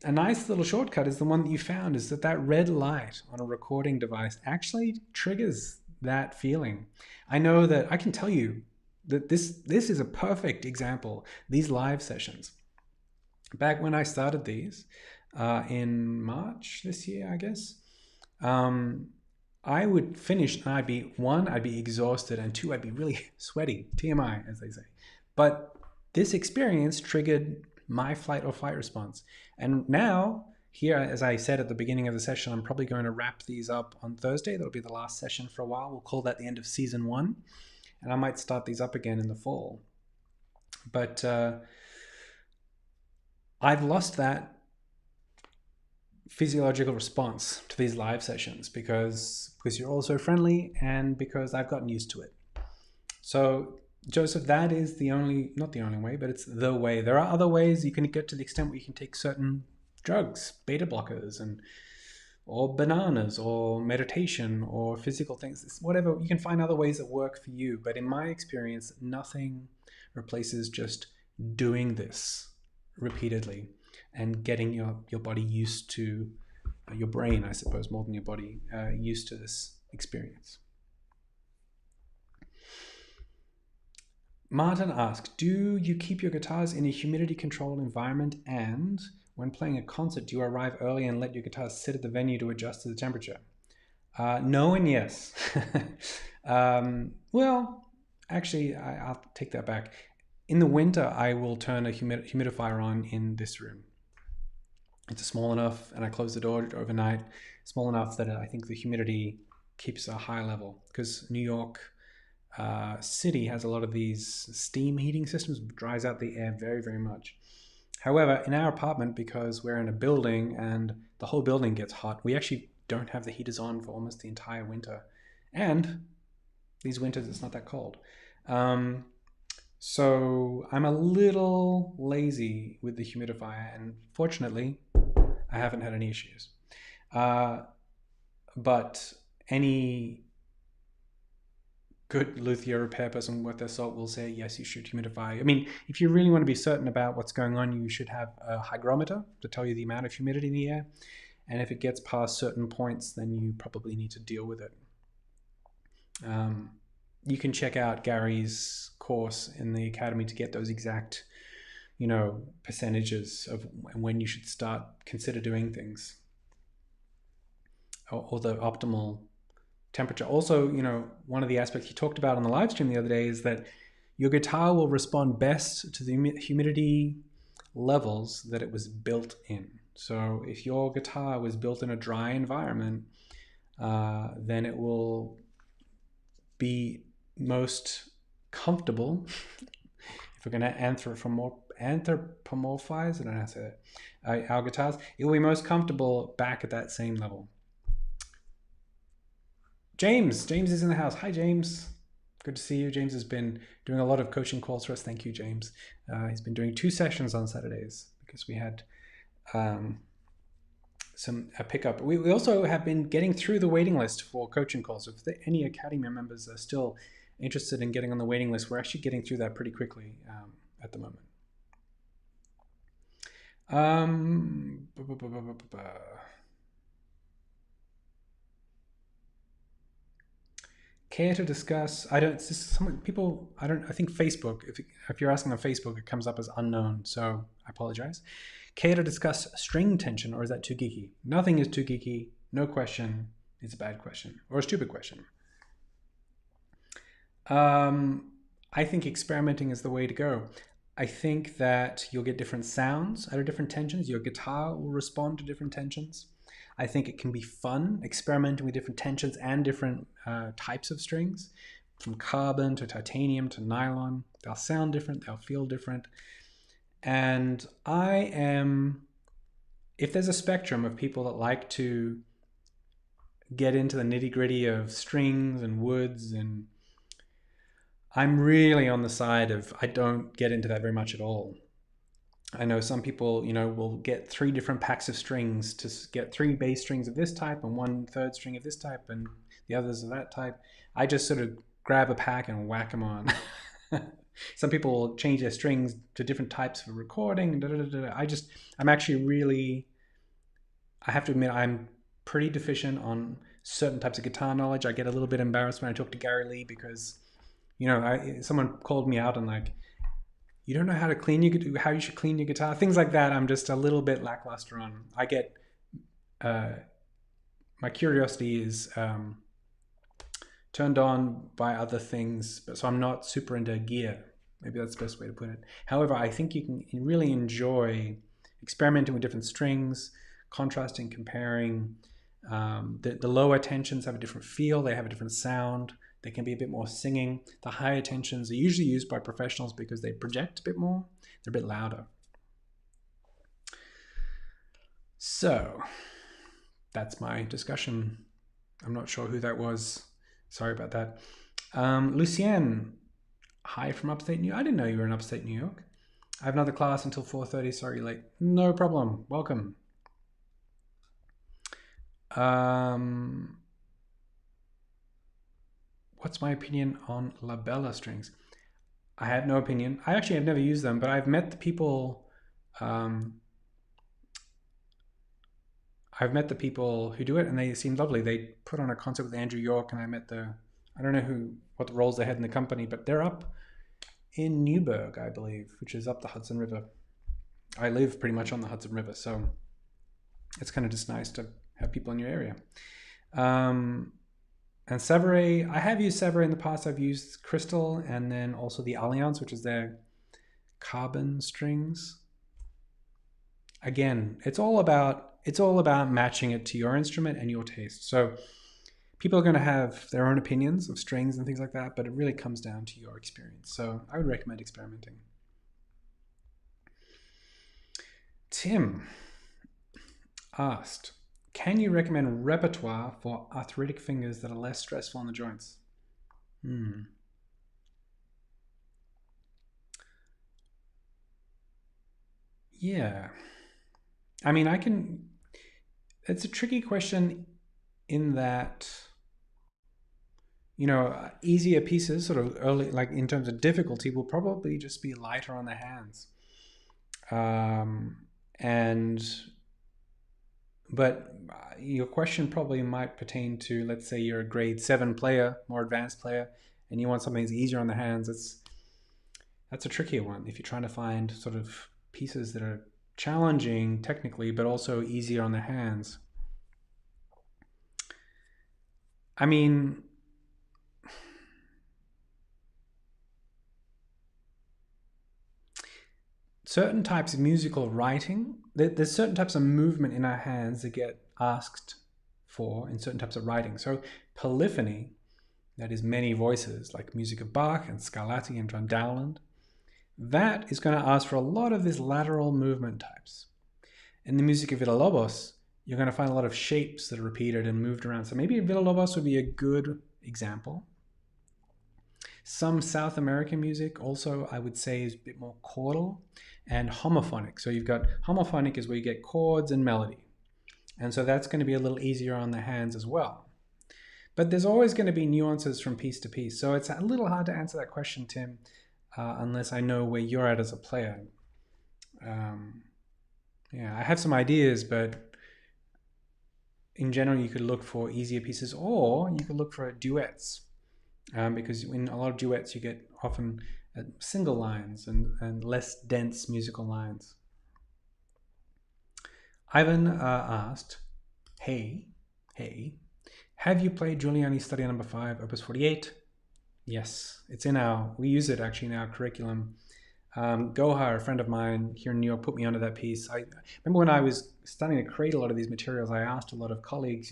a nice little shortcut is the one that you found, is that red light on a recording device actually triggers that feeling. I know that I can tell you this is a perfect example. These live sessions. Back when I started these in March this year, I guess, I would finish and I'd be exhausted, and two, I'd be really sweaty, TMI, as they say. But this experience triggered my flight or fight response. And now, here, as I said at the beginning of the session, I'm probably going to wrap these up on Thursday. That'll be the last session for a while. We'll call that the end of season 1. And I might start these up again in the fall. But I've lost that physiological response to these live sessions because you're all so friendly and because I've gotten used to it. So Joseph, that is not the only way, but it's the way. There are other ways you can get to the extent where you can take certain drugs, beta blockers, or bananas, or meditation, or physical things, whatever. You can find other ways that work for you. But in my experience, nothing replaces just doing this repeatedly and getting your body used to, your brain, I suppose, more than your body, used to this experience. Martin asks, do you keep your guitars in a humidity controlled environment, and when playing a concert, do you arrive early and let your guitars sit at the venue to adjust to the temperature? No and yes. Well, actually, I'll take that back. In the winter, I will turn a humidifier on in this room. It's small enough, and I close the door overnight, small enough that I think the humidity keeps a high level, because New York City has a lot of these steam heating systems, dries out the air very, very much. However, in our apartment, because we're in a building and the whole building gets hot, we actually don't have the heaters on for almost the entire winter. And these winters, it's not that cold. So I'm a little lazy with the humidifier, and fortunately, I haven't had any issues. But any good luthier repair person worth their salt will say, yes, you should humidify. I mean, if you really want to be certain about what's going on, you should have a hygrometer to tell you the amount of humidity in the air. And if it gets past certain points, then you probably need to deal with it. You can check out Gary's course in the academy to get those exact, percentages of when you should consider doing things, or the optimal temperature. Also, one of the aspects you talked about on the live stream the other day is that your guitar will respond best to the humidity levels that it was built in. So if your guitar was built in a dry environment, then it will be most comfortable. If we're going to anthropomorphize, I don't know how to say that, our guitars, it will be most comfortable back at that same level. James is in the house. Hi, James. Good to see you. James has been doing a lot of coaching calls for us. Thank you, James. He's been doing 2 sessions on Saturdays because we had a pickup. We also have been getting through the waiting list for coaching calls. If any Academy members are still interested in getting on the waiting list, we're actually getting through that pretty quickly at the moment. Care to discuss? I think Facebook, if you're asking on Facebook, it comes up as unknown, so I apologize. Care to discuss string tension, or is that too geeky? Nothing is too geeky. No question is a bad question or a stupid question. I think experimenting is the way to go. I think that you'll get different sounds out of different tensions. Your guitar will respond to different tensions. I think it can be fun experimenting with different tensions and different types of strings, from carbon to titanium to nylon. They'll sound different, they'll feel different. And if there's a spectrum of people that like to get into the nitty-gritty of strings and woods, and I'm really on the side of I don't get into that very much at all. I know some people, will get 3 different packs of strings to get 3 bass strings of this type and 1 third string of this type and the others of that type. I just sort of grab a pack and whack them on. Some people will change their strings to different types for recording. I have to admit, I'm pretty deficient on certain types of guitar knowledge. I get a little bit embarrassed when I talk to Gary Lee because someone called me out and like, you don't know how to clean how you should clean your guitar, things like that. I'm just a little bit lackluster on. I get my curiosity is turned on by other things, so I'm not super into gear. Maybe that's the best way to put it. However, I think you can really enjoy experimenting with different strings, contrasting, comparing. The lower tensions have a different feel, they have a different sound, they can be a bit more singing. The higher tensions are usually used by professionals because they project a bit more, they're a bit louder. So that's my discussion. I'm not sure who that was. Sorry about that. Lucienne, hi from upstate New York. I didn't know you were in upstate New York. I have another class until 4:30. Sorry, late. No problem. Welcome. What's my opinion on labella strings? I have no opinion. I actually have never used them, but I've met the people. I've met the people who do it, and they seem lovely. They put on a concert with Andrew York, and I met I don't know what the roles they had in the company, but they're up in Newburgh, I believe, which is up the Hudson River. I live pretty much on the Hudson River, so it's kind of just nice to have people in your area. And Savaret, I have used Savaret in the past. I've used Crystal, and then also the Alliance, which is their carbon strings. Again, it's all about matching it to your instrument and your taste. So people are going to have their own opinions of strings and things like that, but it really comes down to your experience. So I would recommend experimenting. Tim asked, can you recommend repertoire for arthritic fingers that are less stressful on the joints? Yeah. I mean, it's a tricky question in that, easier pieces, sort of early, like in terms of difficulty, will probably just be lighter on the hands. But your question probably might pertain to, let's say you're a grade 7 player, more advanced player, and you want something that's easier on the hands. That's a trickier one if you're trying to find sort of pieces that are challenging technically, but also easier on the hands. I mean, certain types of musical writing, there's certain types of movement in our hands that get asked for in certain types of writing. So polyphony, that is many voices, like music of Bach and Scarlatti and John Dowland, that is going to ask for a lot of these lateral movement types. In the music of Villa-Lobos, you're going to find a lot of shapes that are repeated and moved around. So maybe Villa-Lobos would be a good example. Some South American music also, I would say, is a bit more chordal and homophonic. So you've got homophonic is where you get chords and melody. And so that's going to be a little easier on the hands as well. But there's always going to be nuances from piece to piece. So it's a little hard to answer that question, Tim, unless I know where you're at as a player. Yeah, I have some ideas, but in general, you could look for easier pieces, or you could look for duets, because in a lot of duets, you get often single lines and less dense musical lines. Ivan asked, hey, have you played Giuliani Study number 5, Opus 48? Yes, we use it actually in our curriculum. Gohar, a friend of mine here in New York, put me onto that piece. I remember when I was starting to create a lot of these materials, I asked a lot of colleagues,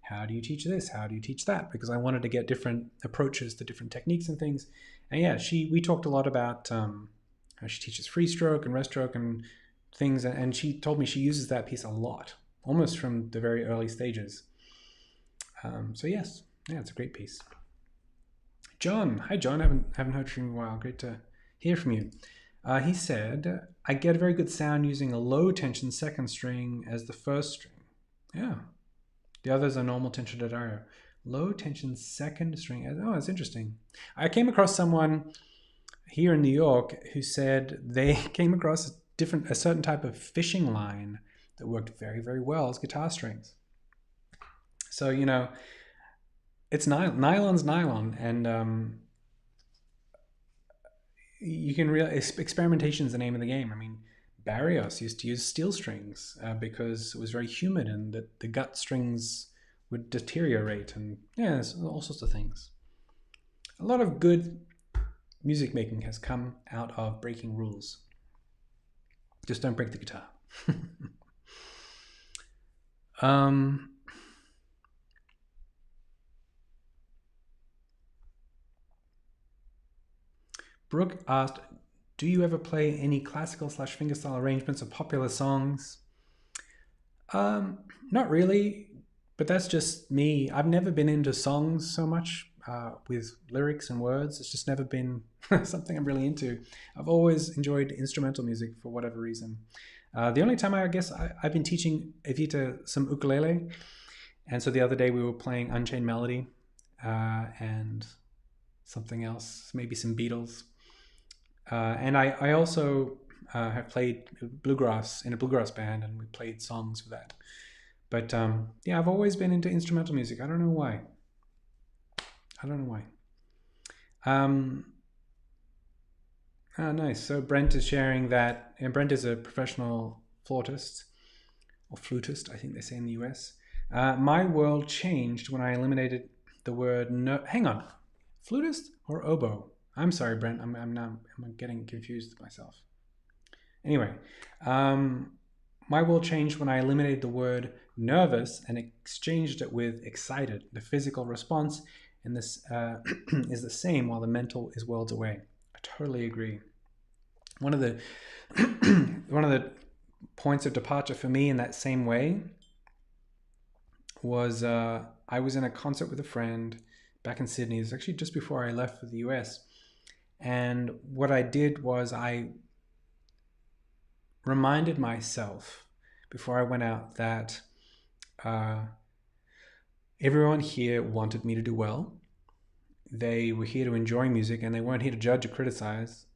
how do you teach this? How do you teach that? Because I wanted to get different approaches to different techniques and things. And yeah, we talked a lot about how she teaches free stroke and rest stroke and things. And she told me she uses that piece a lot, almost from the very early stages. So yes, yeah, it's a great piece. John, hi John, haven't heard from you in a while. Great to hear from you. He said, I get a very good sound using a low tension second string as the first string. Yeah. The others are normal tension area. Low tension second string. Oh, that's interesting. I came across someone here in New York who said they came across a certain type of fishing line that worked very, very well as guitar strings. So, it's nylon's nylon, and you can real experimentation is the name of the game. I mean, Barrios used to use steel strings because it was very humid and the gut strings would deteriorate, and yeah, there's all sorts of things. A lot of good music making has come out of breaking rules. Just don't break the guitar. Brooke asked, do you ever play any classical / fingerstyle arrangements of popular songs? Not really, but that's just me. I've never been into songs so much with lyrics and words. It's just never been something I'm really into. I've always enjoyed instrumental music for whatever reason. The only time I guess I've been teaching Evita some ukulele, and so the other day we were playing Unchained Melody and something else, maybe some Beatles. And I also have played bluegrass in a bluegrass band, and we played songs for that. But yeah, I've always been into instrumental music. I don't know why. Oh, nice. So Brent is sharing that, and Brent is a professional flautist, or flutist, I think they say in the US. My world changed when I eliminated the word no. Hang on, flutist or oboe? I'm sorry, Brent. I'm getting confused myself. Anyway, my world changed when I eliminated the word nervous and exchanged it with excited. The physical response in this is the same, while the mental is worlds away. I totally agree. One of the points of departure for me in that same way was I was in a concert with a friend back in Sydney. It was actually just before I left for the US. And what I did was I reminded myself before I went out that everyone here wanted me to do well. They were here to enjoy music, and they weren't here to judge or criticize,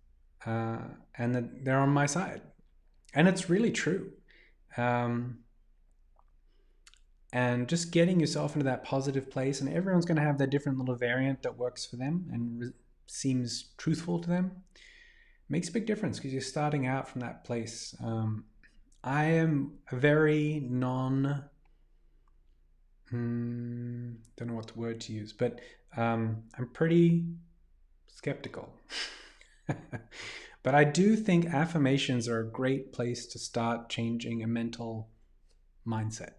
and that they're on my side. And it's really true. And just getting yourself into that positive place, and everyone's going to have their different little variant that works for them and seems truthful to them, makes a big difference because you're starting out from that place. I am a very don't know what the word to use, but I'm pretty skeptical. But I do think affirmations are a great place to start changing a mental mindset.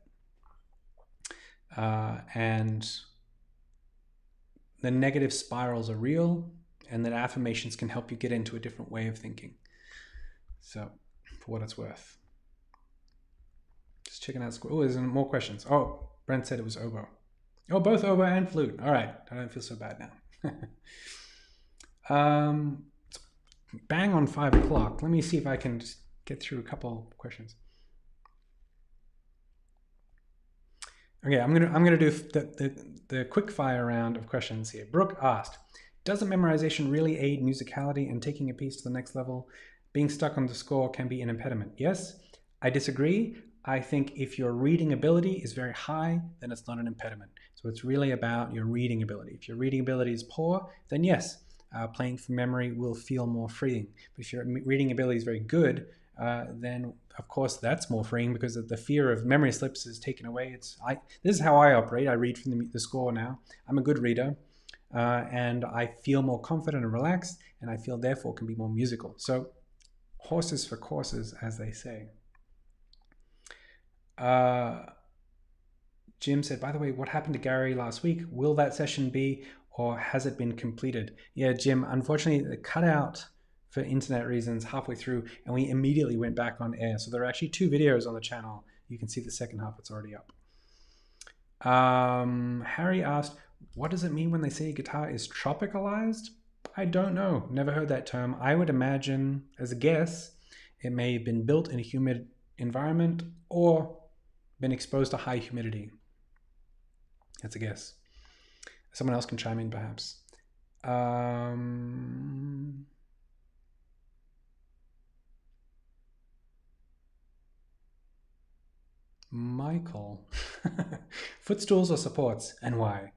And the negative spirals are real, and that affirmations can help you get into a different way of thinking. So, for what it's worth. Just checking out. Oh, there's more questions. Oh, Brent said it was oboe. Oh, both oboe and flute. All right, I don't feel so bad now. It's bang on 5 o'clock. Let me see if I can just get through a couple questions. Okay, I'm gonna do the quick fire round of questions here. Brooke asked, doesn't memorization really aid musicality and taking a piece to the next level? Being stuck on the score can be an impediment. Yes, I disagree. I think if your reading ability is very high, then it's not an impediment. So it's really about your reading ability. If your reading ability is poor, then yes, playing from memory will feel more freeing. But if your reading ability is very good, then of course that's more freeing because the fear of memory slips is taken away. This is how I operate. I read from the score now. I'm a good reader, and I feel more confident and relaxed, and I feel therefore can be more musical. So horses for courses, as they say. Jim said, by the way, what happened to Gary last week? Will that session be, or has it been completed? Yeah, Jim, unfortunately, it cut out for internet reasons halfway through, and we immediately went back on air. So there are actually 2 videos on the channel. You can see the second half, it's already up. Harry asked, what does it mean when they say a guitar is tropicalized? I don't know, never heard that term. I would imagine, as a guess, it may have been built in a humid environment or been exposed to high humidity. That's a guess. Someone else can chime in, perhaps. Michael. Footstools or supports, and why?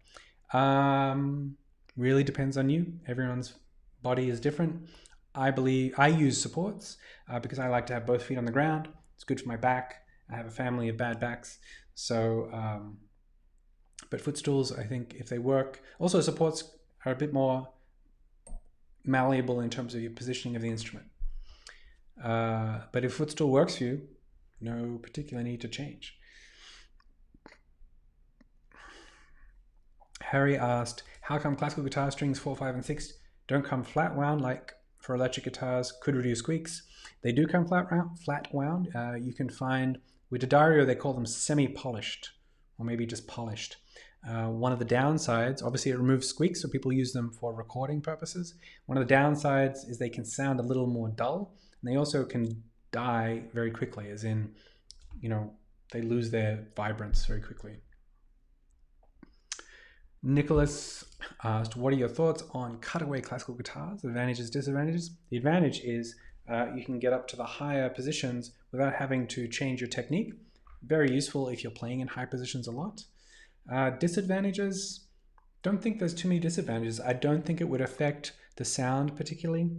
Really depends on you. Everyone's body is different. I use supports because I like to have both feet on the ground. It's good for my back. I have a family of bad backs. So, but footstools, I think if they work, also supports are a bit more malleable in terms of your positioning of the instrument. But if footstool works for you, no particular need to change. Harry asked, how come classical guitar strings 4, 5, and 6 don't come flat wound like for electric guitars could reduce squeaks? They do come flat wound. You can find, with D'Addario, they call them semi-polished, or maybe just polished. One of the downsides, obviously it removes squeaks, so people use them for recording purposes. One of the downsides is they can sound a little more dull, and they also can die very quickly, as in, they lose their vibrance very quickly. Nicholas asked, what are your thoughts on cutaway classical guitars? Advantages, disadvantages? The advantage is you can get up to the higher positions without having to change your technique. Very useful if you're playing in high positions a lot. Disadvantages, don't think there's too many disadvantages. I don't think it would affect the sound particularly.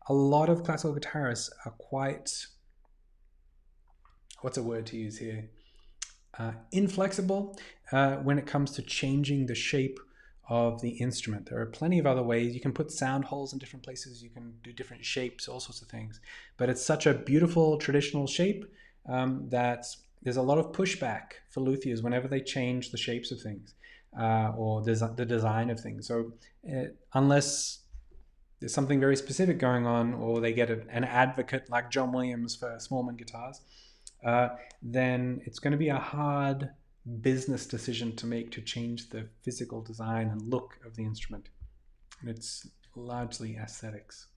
A lot of classical guitarists are quite, what's a word to use here? Inflexible when it comes to changing the shape of the instrument. There are plenty of other ways. You can put sound holes in different places. You can do different shapes, all sorts of things. But it's such a beautiful traditional shape that there's a lot of pushback for luthiers whenever they change the shapes of things or the design of things. So unless there's something very specific going on, or they get an advocate like John Williams for Smallman guitars, then it's going to be a hard business decision to make to change the physical design and look of the instrument. And it's largely aesthetics.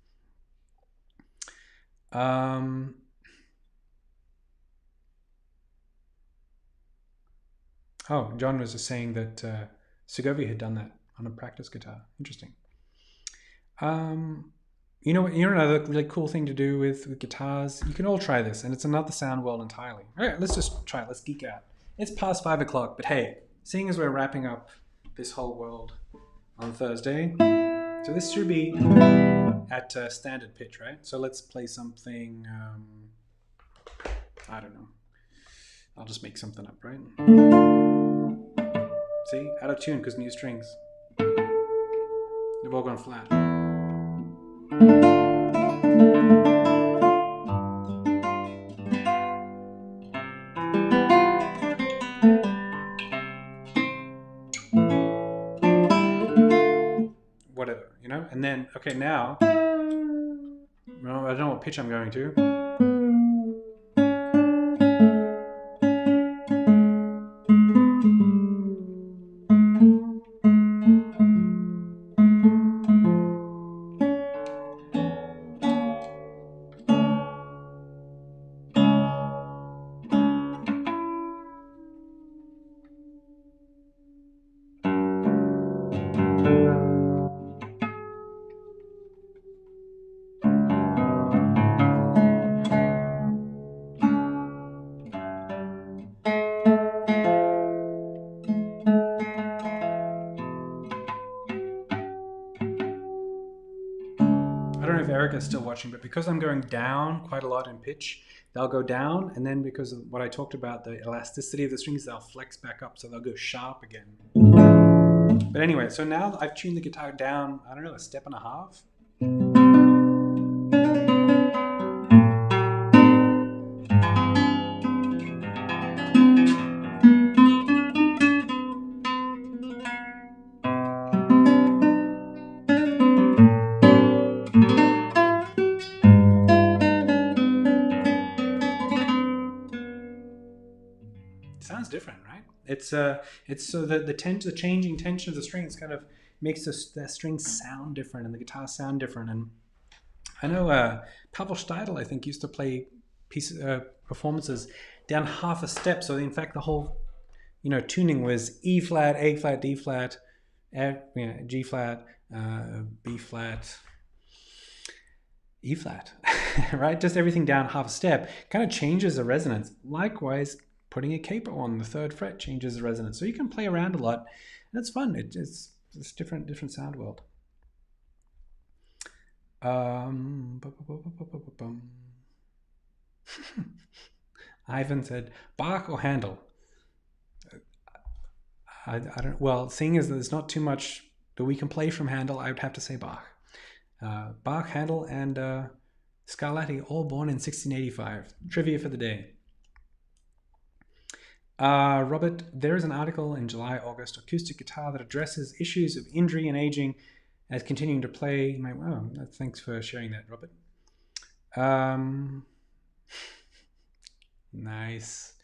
Oh, John was just saying that Segovia had done that on a practice guitar. Interesting. You know another really cool thing to do with guitars? You can all try this, and it's another sound world entirely. All right, let's just try it. Let's geek out. It's past 5 o'clock, but hey, seeing as we're wrapping up this whole world on Thursday, so this should be at standard pitch, right? So let's play something, I don't know. I'll just make something up, right? See, out of tune because new strings. They've all gone flat. Whatever, and then, okay, now, I don't know what pitch I'm going to. Erica's still watching, but because I'm going down quite a lot in pitch, they'll go down, and then because of what I talked about, the elasticity of the strings, they'll flex back up, so they'll go sharp again. But anyway, so now I've tuned the guitar down, I don't know, a step and a half. Sounds different, right? It's so the changing tension of the strings kind of makes the strings sound different and the guitar sound different. And I know Pavel Steidl, I think, used to play performances down half a step. So in fact, the whole tuning was E flat, A flat, D flat, G flat, B flat, E flat, right? Just everything down half a step kind of changes the resonance. Likewise, putting a capo on the 3rd fret changes the resonance. So you can play around a lot, and it's fun. It's different sound world. Um, Ivan said Bach or Handel. I don't. Well, seeing as there's not too much that we can play from Handel, I would have to say Bach. Bach, Handel, and Scarlatti, all born in 1685. Trivia for the day. Robert, there is an article in July, August, acoustic guitar that addresses issues of injury and aging as continuing to play. Thanks for sharing that, Robert. Nice.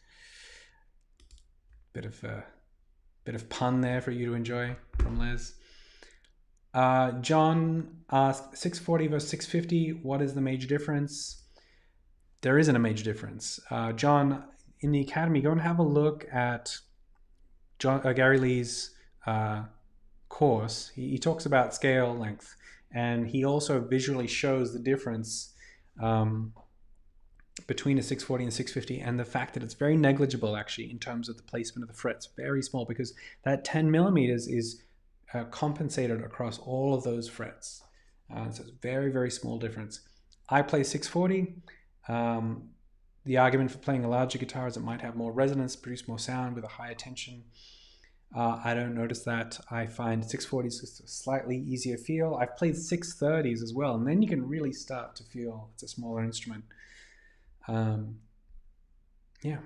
Bit of pun there for you to enjoy from Les. John asked 640 versus 650. What is the major difference? There isn't a major difference. John, in the Academy, go and have a look at Gary Lee's course. He talks about scale length, and he also visually shows the difference between a 640 and 650, and the fact that it's very negligible actually in terms of the placement of the frets. Very small, because that 10 millimeters is compensated across all of those frets. So it's very, very small difference. I play 640. The argument for playing a larger guitar is it might have more resonance, produce more sound with a higher tension. I don't notice that. I find 640s just a slightly easier feel. I've played 630s as well, and then you can really start to feel it's a smaller instrument. Yeah.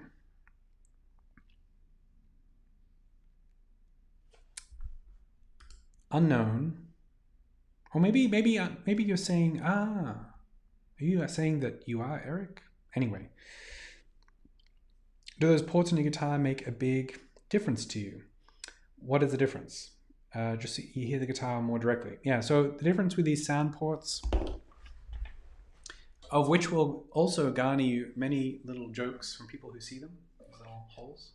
Unknown. Or maybe you're saying, are you saying that you are Eric? Anyway, do those ports on your guitar make a big difference to you? What is the difference? Just so you hear the guitar more directly. Yeah, so the difference with these sound ports, of which will also garner you many little jokes from people who see them, these little holes,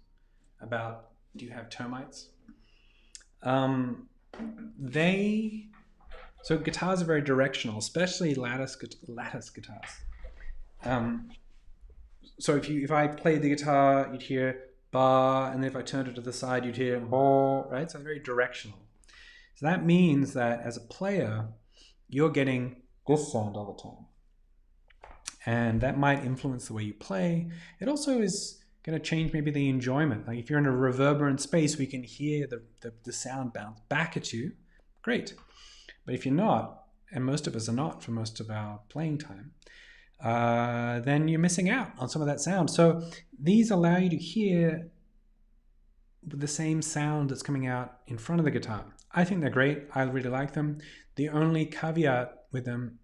about do you have termites? So guitars are very directional, especially lattice guitars. So if I played the guitar, you'd hear ba, and then if I turned it to the side, you'd hear bo, right? So it's very directional. So that means that as a player, you're getting this sound all the time. And that might influence the way you play. It also is going to change maybe the enjoyment. Like if you're in a reverberant space, we can hear the sound bounce back at you. Great. But if you're not, and most of us are not for most of our playing time, then you're missing out on some of that sound. So these allow you to hear the same sound that's coming out in front of the guitar. I think they're great. I really like them. The only caveat with them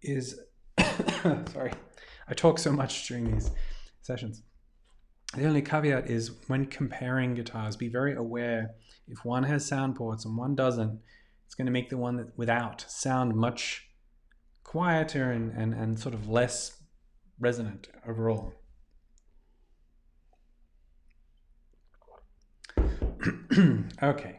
is, sorry, I talk so much during these sessions. The only caveat is when comparing guitars, be very aware if one has sound ports and one doesn't, it's going to make the one that without sound much quieter and sort of less resonant overall. Okay.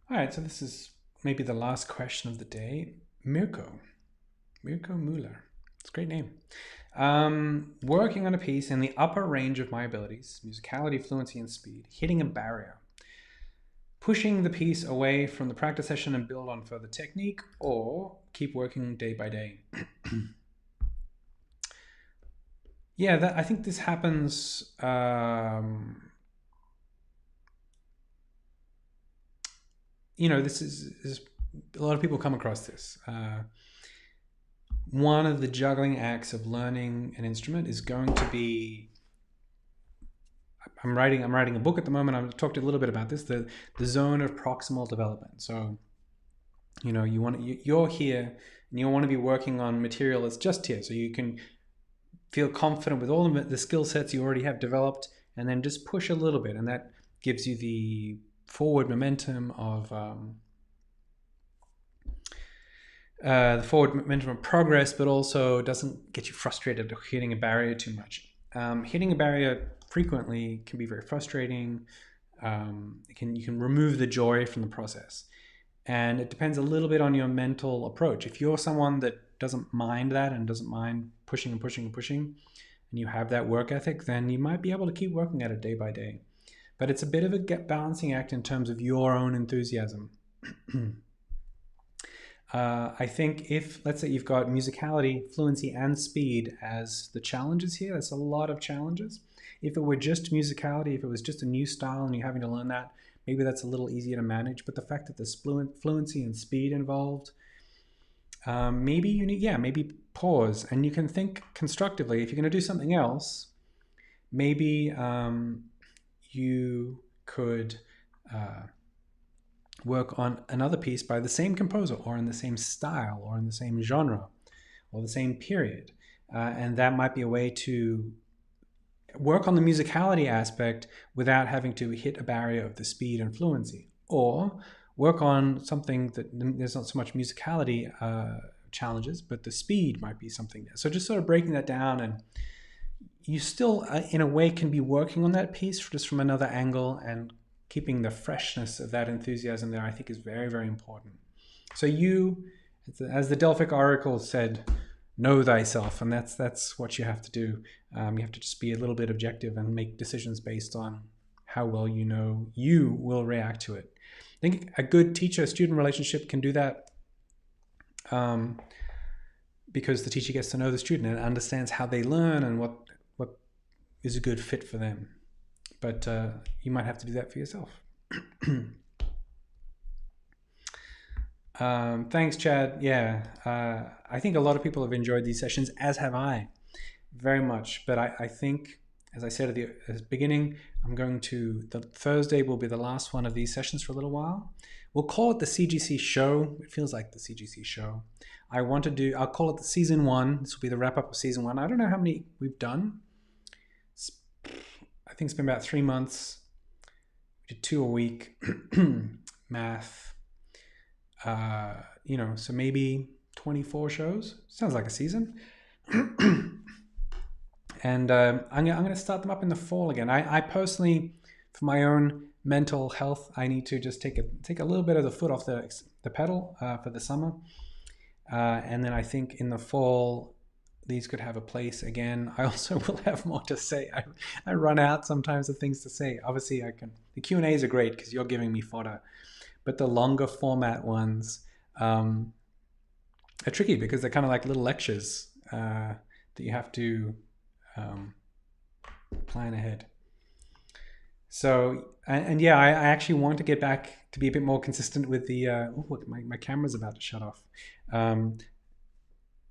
All right, so this is maybe the last question of the day. Mirko Mueller. It's a great name. Working on a piece in the upper range of my abilities, musicality, fluency, and speed, hitting a barrier. Pushing the piece away from the practice session and build on further technique, or keep working day by day. Yeah, I think this happens. This is a lot of people come across this. One of the juggling acts of learning an instrument is going to be. I'm writing a book at the moment. I've talked a little bit about this, the zone of proximal development. So, you're here and you want to be working on material that's just here, so you can feel confident with all of the skill sets you already have developed, and then just push a little bit, and that gives you the forward momentum of progress, but also doesn't get you frustrated hitting a barrier too much. Hitting a barrier frequently can be very frustrating. You can remove the joy from the process. And it depends a little bit on your mental approach. If you're someone that doesn't mind that and doesn't mind pushing and pushing and pushing, and you have that work ethic, then you might be able to keep working at it day by day. But it's a bit of a balancing act in terms of your own enthusiasm. I think if, let's say you've got musicality, fluency, and speed as the challenges here, that's a lot of challenges. If it were just musicality, if it was just a new style and you're having to learn that, maybe that's a little easier to manage. But the fact that there's fluency and speed involved, maybe you need, maybe pause and you can think constructively. If you're going to do something else, maybe you could work on another piece by the same composer or in the same style or in the same genre or the same period. And that might be a way to work on the musicality aspect without having to hit a barrier of the speed and fluency. Or work on something that there's not so much musicality challenges, but the speed might be something there. So just sort of breaking that down, and you still, in a way, can be working on that piece just from another angle, and keeping the freshness of that enthusiasm there, I think, is very, very important. So you, as the Delphic Oracle said, know thyself, and that's what you have to do. You have to just be a little bit objective and make decisions based on how well you know you will react to it. I think a good teacher-student relationship can do that because the teacher gets to know the student and understands how they learn and what is a good fit for them. But you might have to do that for yourself. Thanks, Chad. Yeah, I think a lot of people have enjoyed these sessions, as have I, very much. But I think, as I said at the beginning, the Thursday will be the last one of these sessions for a little while. We'll call it the CGC show. It feels like the CGC show. I'll call it the season 1. This will be the wrap up of season 1. I don't know how many we've done. I think it's been about 3 months. We did 2 a week. Math. So maybe 24 shows. Sounds like a season. And I'm going to start them up in the fall again. I personally, for my own mental health, I need to just take a little bit of the foot off the pedal for the summer. And then I think in the fall, these could have a place again. I also will have more to say. I run out sometimes of things to say. Obviously, the Q&As are great because you're giving me fodder. But the longer format ones are tricky because they're kind of like little lectures that you have to plan ahead. So, I actually want to get back to be a bit more consistent with the, my camera's about to shut off.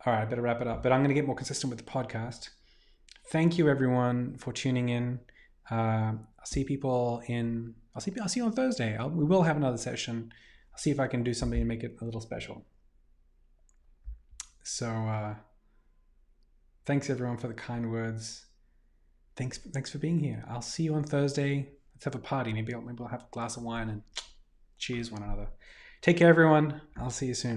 All right, I better wrap it up, but I'm going to get more consistent with the podcast. Thank you everyone for tuning in. I'll see you on Thursday. We will have another session. I'll see if I can do something to make it a little special. So, thanks everyone for the kind words. Thanks for being here. I'll see you on Thursday. Let's have a party. Maybe I'll have a glass of wine and cheers one another. Take care, everyone. I'll see you soon.